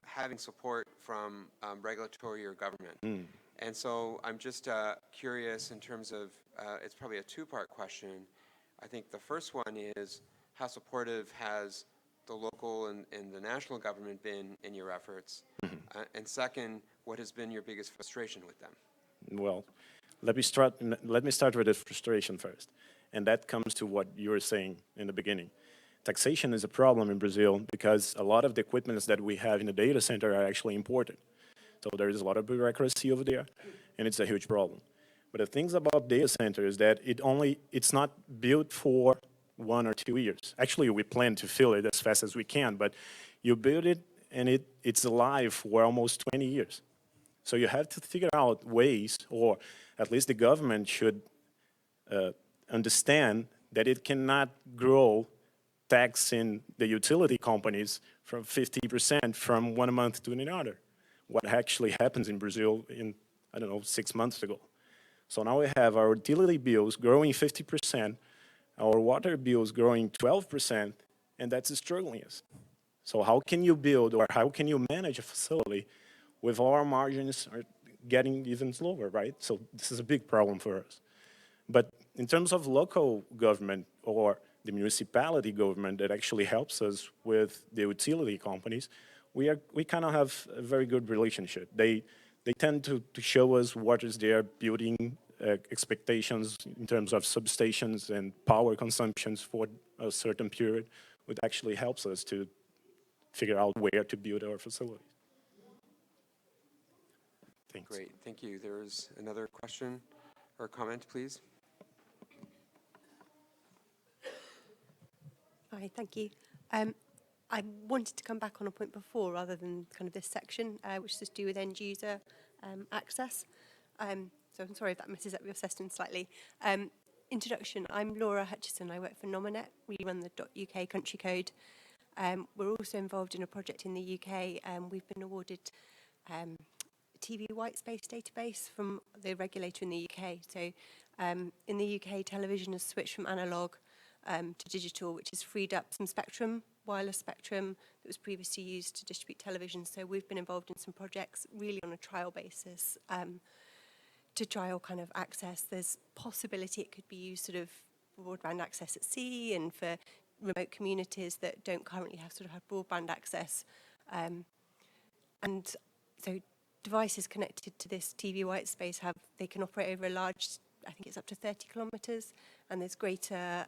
having support from regulatory or government. And so I'm just curious in terms of, it's probably a 2-part question. I think the first one is, how supportive has the local and the national government been in your efforts? And second, what has been your biggest frustration with them? Well, let me start with the frustration first. And that comes to what you were saying in the beginning. Taxation is a problem in Brazil because a lot of the equipment that we have in the data center are actually imported. So there is a lot of bureaucracy over there, and it's a huge problem. But the things about data center is that it's not built for 1 or 2 years. Actually, we plan to fill it as fast as we can, but you build it and it's alive for almost 20 years. So you have to figure out ways, or at least the government should understand that it cannot grow taxing the utility companies from 50% from 1 month to another. What actually happens in Brazil in, 6 months ago. So now we have our utility bills growing 50%, our water bills growing 12%, and that's struggling us. So how can you build or how can you manage a facility with our margins are getting even slower, right? So this is a big problem for us. But in terms of local government or the municipality government that actually helps us with the utility companies, we kind of have a very good relationship. They tend to show us what is their building expectations in terms of substations and power consumptions for a certain period, which actually helps us to figure out where to build our facilities. Thanks. Great, thank you. There's another question or comment, please. Hi, thank you. I wanted to come back on a point before rather than kind of this section, which is to do with end user access. So I'm sorry if that messes up your session slightly. Introduction, I'm Laura Hutchison. I work for Nominet. We run the .uk country code. We're also involved in a project in the UK. We've been awarded TV white space database from the regulator in the UK. So in the UK, television has switched from analogue to digital, which has freed up some spectrum, wireless spectrum that was previously used to distribute television. So we've been involved in some projects really on a trial basis to trial kind of access. There's possibility it could be used sort of broadband access at sea and for remote communities that don't currently have broadband access. And so devices connected to this TV white space they can operate over a large, I think it's up to 30 kilometres, and there's greater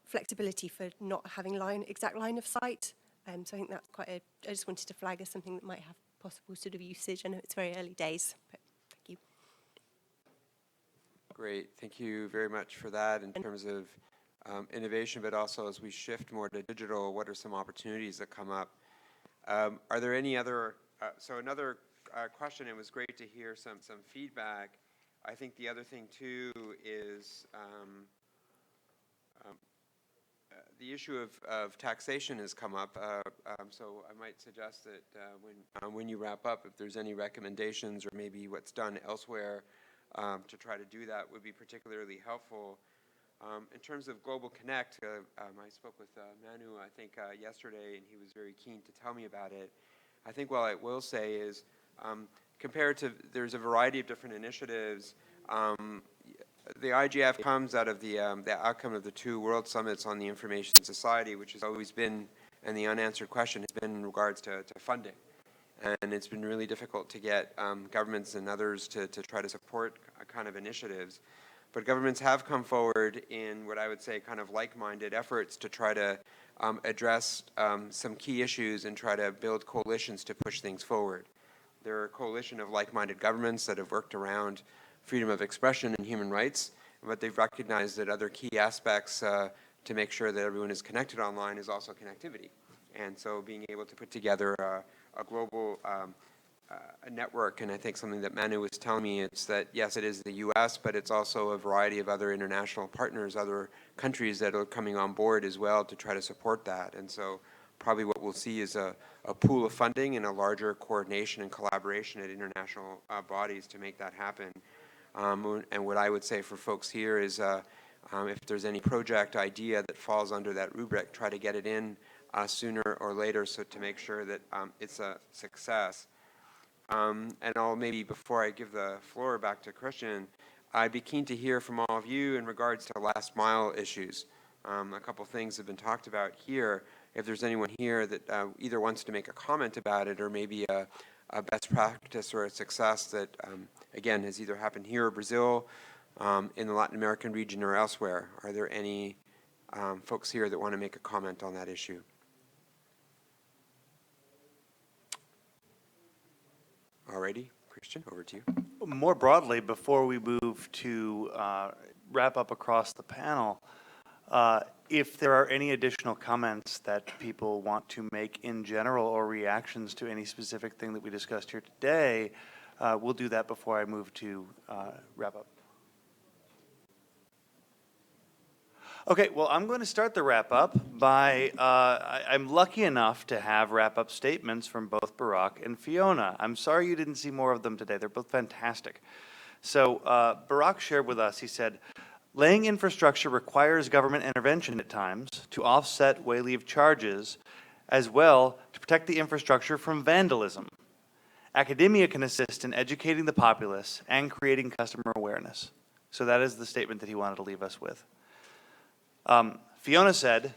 flexibility for not having exact line of sight. So I think that's I just wanted to flag as something that might have possible sort of usage. I know it's very early days, but thank you. Great, thank you very much for that in terms of innovation, but also as we shift more to digital, what are some opportunities that come up? Are there any other, so another question, it was great to hear some feedback. I think the other thing too is the issue of taxation has come up. So I might suggest that when you wrap up, if there's any recommendations or maybe what's done elsewhere to try to do that would be particularly helpful. In terms of Global Connect, I spoke with Manu, I think, yesterday, and he was very keen to tell me about it. I think what I will say is, compared to, there's a variety of different initiatives. The IGF comes out of the outcome of the 2 World Summits on the Information Society, which has always been, and the unanswered question has been in regards to funding. And it's been really difficult to get governments and others to try to support kind of initiatives. But governments have come forward in what I would say kind of like-minded efforts to try to address some key issues and try to build coalitions to push things forward. There are a coalition of like-minded governments that have worked around freedom of expression and human rights, but they've recognized that other key aspects to make sure that everyone is connected online is also connectivity. And so being able to put together a global a network, and I think something that Manu was telling me, it's that, yes, it is the U.S., but it's also a variety of other international partners, other countries that are coming on board as well to try to support that. And so probably what we'll see is a pool of funding and a larger coordination and collaboration at international bodies to make that happen. And what I would say for folks here is if there's any project idea that falls under that rubric, try to get it in sooner or later so to make sure that it's a success. And I'll maybe, before I give the floor back to Christian, I'd be keen to hear from all of you in regards to last mile issues. A couple things have been talked about here. If there's anyone here that either wants to make a comment about it or maybe a best practice or a success that, again, has either happened here or Brazil, in the Latin American region or elsewhere. Are there any folks here that want to make a comment on that issue? Alrighty, Christian, over to you. More broadly, before we move to wrap up across the panel, if there are any additional comments that people want to make in general or reactions to any specific thing that we discussed here today, we'll do that before I move to wrap up. Okay, well, I'm going to start the wrap-up by, I'm lucky enough to have wrap-up statements from both Barack and Fiona. I'm sorry you didn't see more of them today. They're both fantastic. So Barack shared with us, he said, laying infrastructure requires government intervention at times to offset way-leave charges, as well to protect the infrastructure from vandalism. Academia can assist in educating the populace and creating customer awareness. So that is the statement that he wanted to leave us with. Fiona said,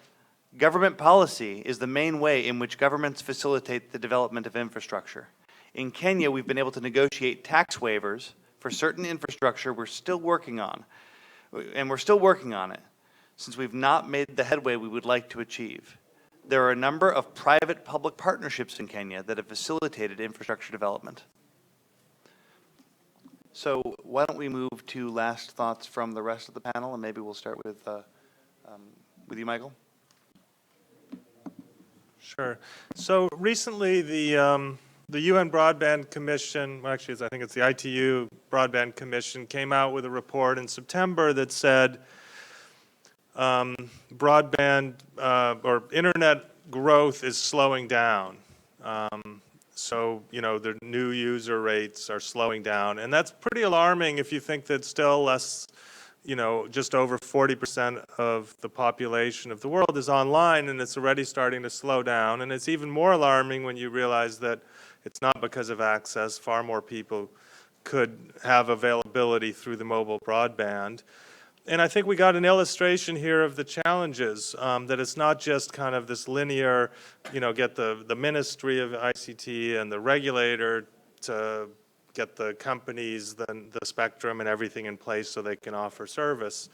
government policy is the main way in which governments facilitate the development of infrastructure. In Kenya, we've been able to negotiate tax waivers for certain infrastructure we're still working on, and we're still working on it, since we've not made the headway we would like to achieve. There are a number of private-public partnerships in Kenya that have facilitated infrastructure development. So why don't we move to last thoughts from the rest of the panel, and maybe we'll start with you, Michael. Sure. So recently, the UN Broadband Commission, well, actually, I think it's the ITU Broadband Commission, came out with a report in September that said broadband or internet growth is slowing down. So, you know, the new user rates are slowing down. And that's pretty alarming if you think that still less, you know, just over 40% of the population of the world is online, and it's already starting to slow down. And it's even more alarming when you realize that it's not because of access. Far more people could have availability through the mobile broadband. And I think we got an illustration here of the challenges, that it's not just kind of this linear, you know, get the Ministry of ICT and the regulator to get the companies, the spectrum and everything in place so they can offer service.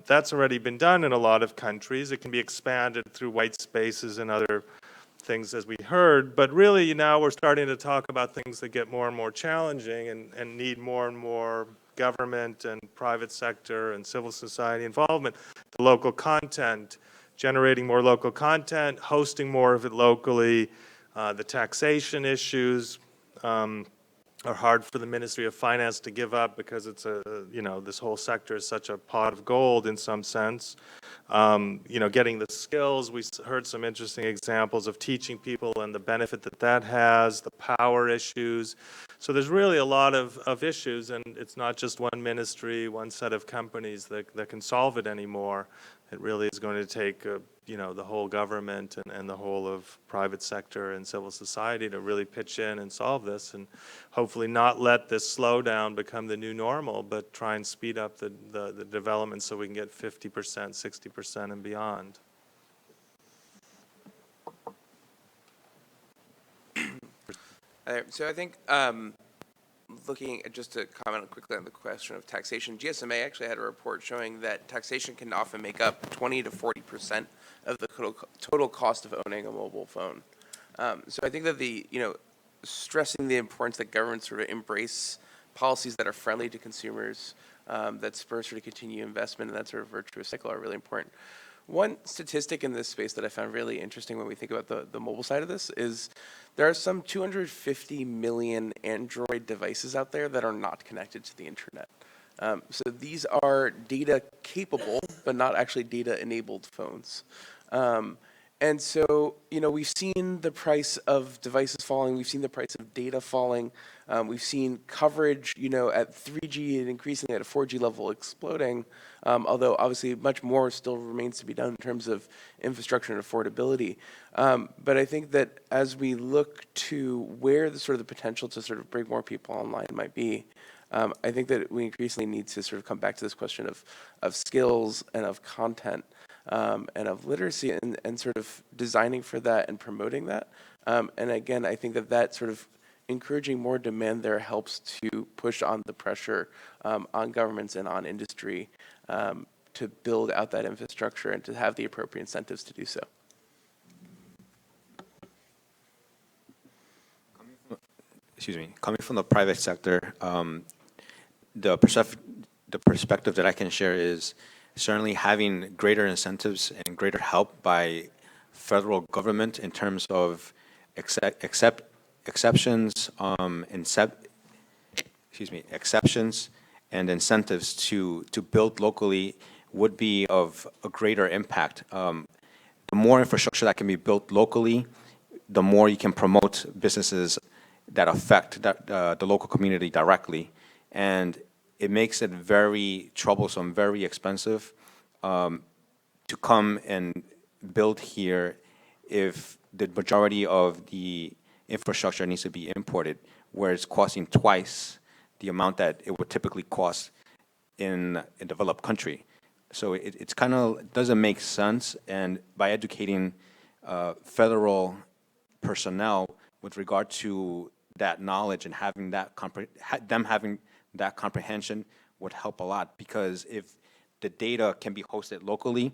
That's already been done in a lot of countries. It can be expanded through white spaces and other things, as we heard. But really now we're starting to talk about things that get more and more challenging and need more and more government and private sector and civil society involvement. The local content, generating more local content, hosting more of it locally, the taxation issues are hard for the Ministry of Finance to give up because it's you know, this whole sector is such a pot of gold in some sense. You know, getting the skills, we heard some interesting examples of teaching people and the benefit that that has, the power issues. So there's really a lot of issues, and it's not just one ministry, one set of companies that can solve it anymore. It really is going to take, you know, the whole government and the whole of private sector and civil society to really pitch in and solve this, and hopefully not let this slowdown become the new normal, but try and speed up the development so we can get 50%, 60% and beyond. So I think looking at, just to comment quickly on the question of taxation, GSMA actually had a report showing that taxation can often make up 20 to 40% of the total cost of owning a mobile phone. So I think that stressing the importance that governments sort of embrace policies that are friendly to consumers, that spur sort of continued investment and that sort of virtuous cycle are really important. One statistic in this space that I found really interesting when we think about the mobile side of this is there are some 250 million Android devices out there that are not connected to the internet. So these are data capable, but not actually data enabled phones. And so, you know, we've seen the price of devices falling, we've seen the price of data falling, we've seen coverage, you know, at 3G and increasingly at a 4G level exploding, although obviously much more still remains to be done in terms of infrastructure and affordability. But I think that as we look to where the sort of the potential to sort of bring more people online might be, I think that we increasingly need to sort of come back to this question of skills and of content. And of literacy and sort of designing for that and promoting that. And again, I think that sort of encouraging more demand there helps to push on the pressure on governments and on industry to build out that infrastructure and to have the appropriate incentives to do so. Excuse me, coming from the private sector, the perspective that I can share is certainly having greater incentives and greater help by federal government in terms of exceptions and incentives to build locally would be of a greater impact. The more infrastructure that can be built locally, the more you can promote businesses that affect the local community directly. And it makes it very troublesome, very expensive to come and build here if the majority of the infrastructure needs to be imported, where it's costing twice the amount that it would typically cost in a developed country. So it's kind of doesn't make sense. And by educating federal personnel with regard to that knowledge and having that them having that comprehension would help a lot, because if the data can be hosted locally,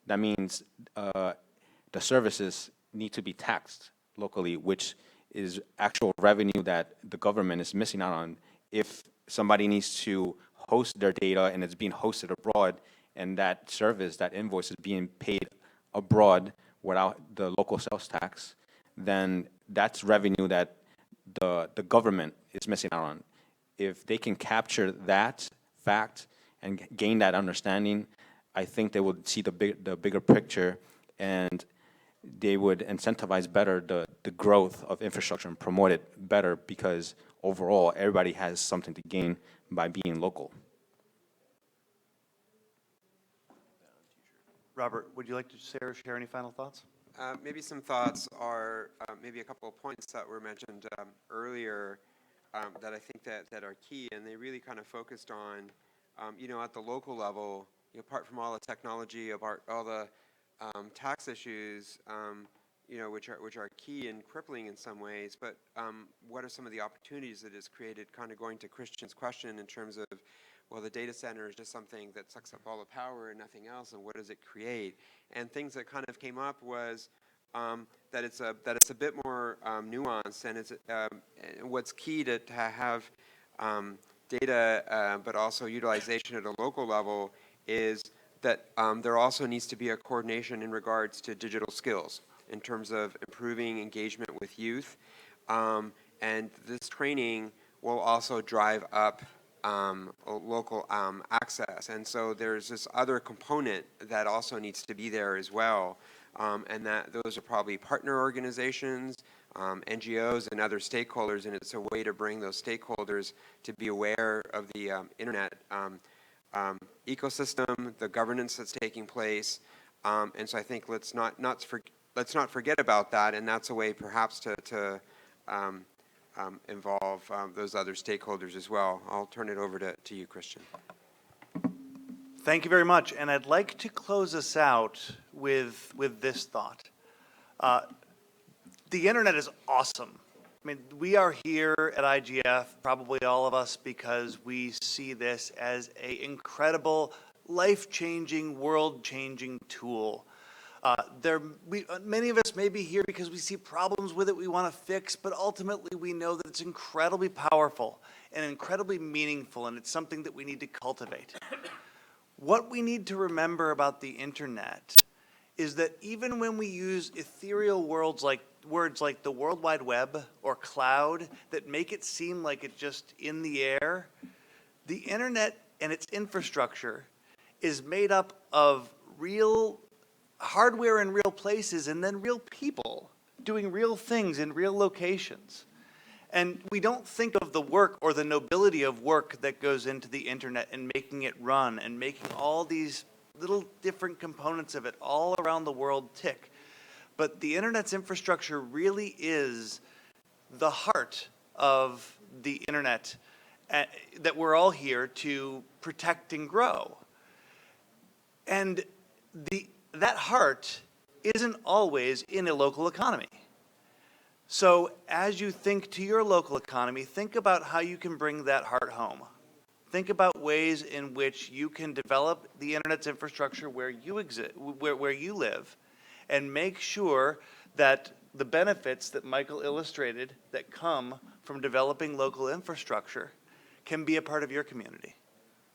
that means the services need to be taxed locally, which is actual revenue that the government is missing out on. If somebody needs to host their data and it's being hosted abroad, and that service, that invoice is being paid abroad without the local sales tax, then that's revenue that the government is missing out on. If they can capture that fact and gain that understanding, I think they would see the bigger picture, and they would incentivize better the growth of infrastructure and promote it better, because overall everybody has something to gain by being local. Robert, would you like to share any final thoughts? Maybe some thoughts are maybe a couple of points that were mentioned earlier that I think that are key, and they really kind of focused on, at the local level, apart from all the technology, apart all the tax issues, which are key and crippling in some ways, but what are some of the opportunities that it's created? Kind of going to Christian's question in terms of, well, the data center is just something that sucks up all the power and nothing else, and what does it create? And things that kind of came up was that it's a bit more nuanced, and it's what's key to have data, but also utilization at a local level, is that there also needs to be a coordination in regards to digital skills in terms of improving engagement with youth, and this training will also drive up local access. And so there's this other component that also needs to be there as well, and that those are probably partner organizations, NGOs, and other stakeholders, and it's a way to bring those stakeholders to be aware of the internet ecosystem, the governance that's taking place, and so I think let's not forget about that, and that's a way perhaps to involve those other stakeholders as well. I'll turn it over to you, Christian. Thank you very much, and I'd like to close us out with this thought. The internet is awesome. I mean, we are here at IGF, probably all of us, because we see this as an incredible, life-changing, world-changing tool. Many of us may be here because we see problems with it we want to fix, but ultimately we know that it's incredibly powerful and incredibly meaningful, and it's something that we need to cultivate. What we need to remember about the internet is that even when we use ethereal words like the World Wide Web or cloud that make it seem like it's just in the air, the internet and its infrastructure is made up of real hardware in real places and then real people doing real things in real locations. And we don't think of the work or the nobility of work that goes into the internet and making it run and making all these little different components of it all around the world tick. But the internet's infrastructure really is the heart of the internet that we're all here to protect and grow. And that heart isn't always in a local economy. So as you think to your local economy, think about how you can bring that heart home. Think about ways in which you can develop the internet's infrastructure where you exist, where you live, and make sure that the benefits that Michael illustrated that come from developing local infrastructure can be a part of your community.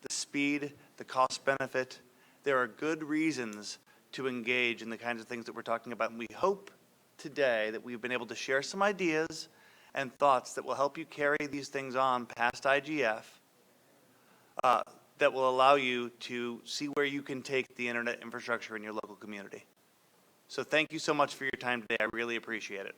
The speed, the cost benefit, there are good reasons to engage in the kinds of things that we're talking about, and we hope today that we've been able to share some ideas and thoughts that will help you carry these things on past IGF, that will allow you to see where you can take the internet infrastructure in your local community. So thank you so much for your time today. I really appreciate it.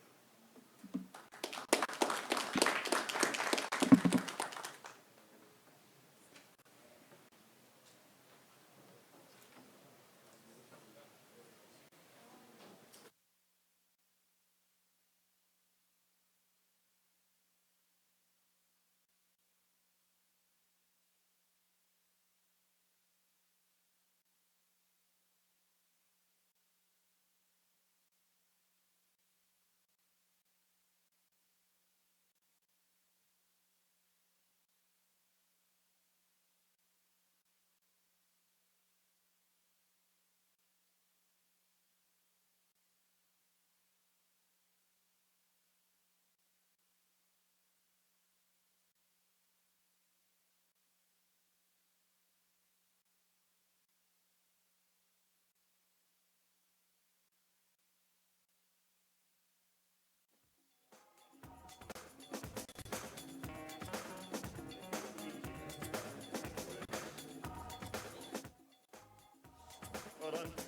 done.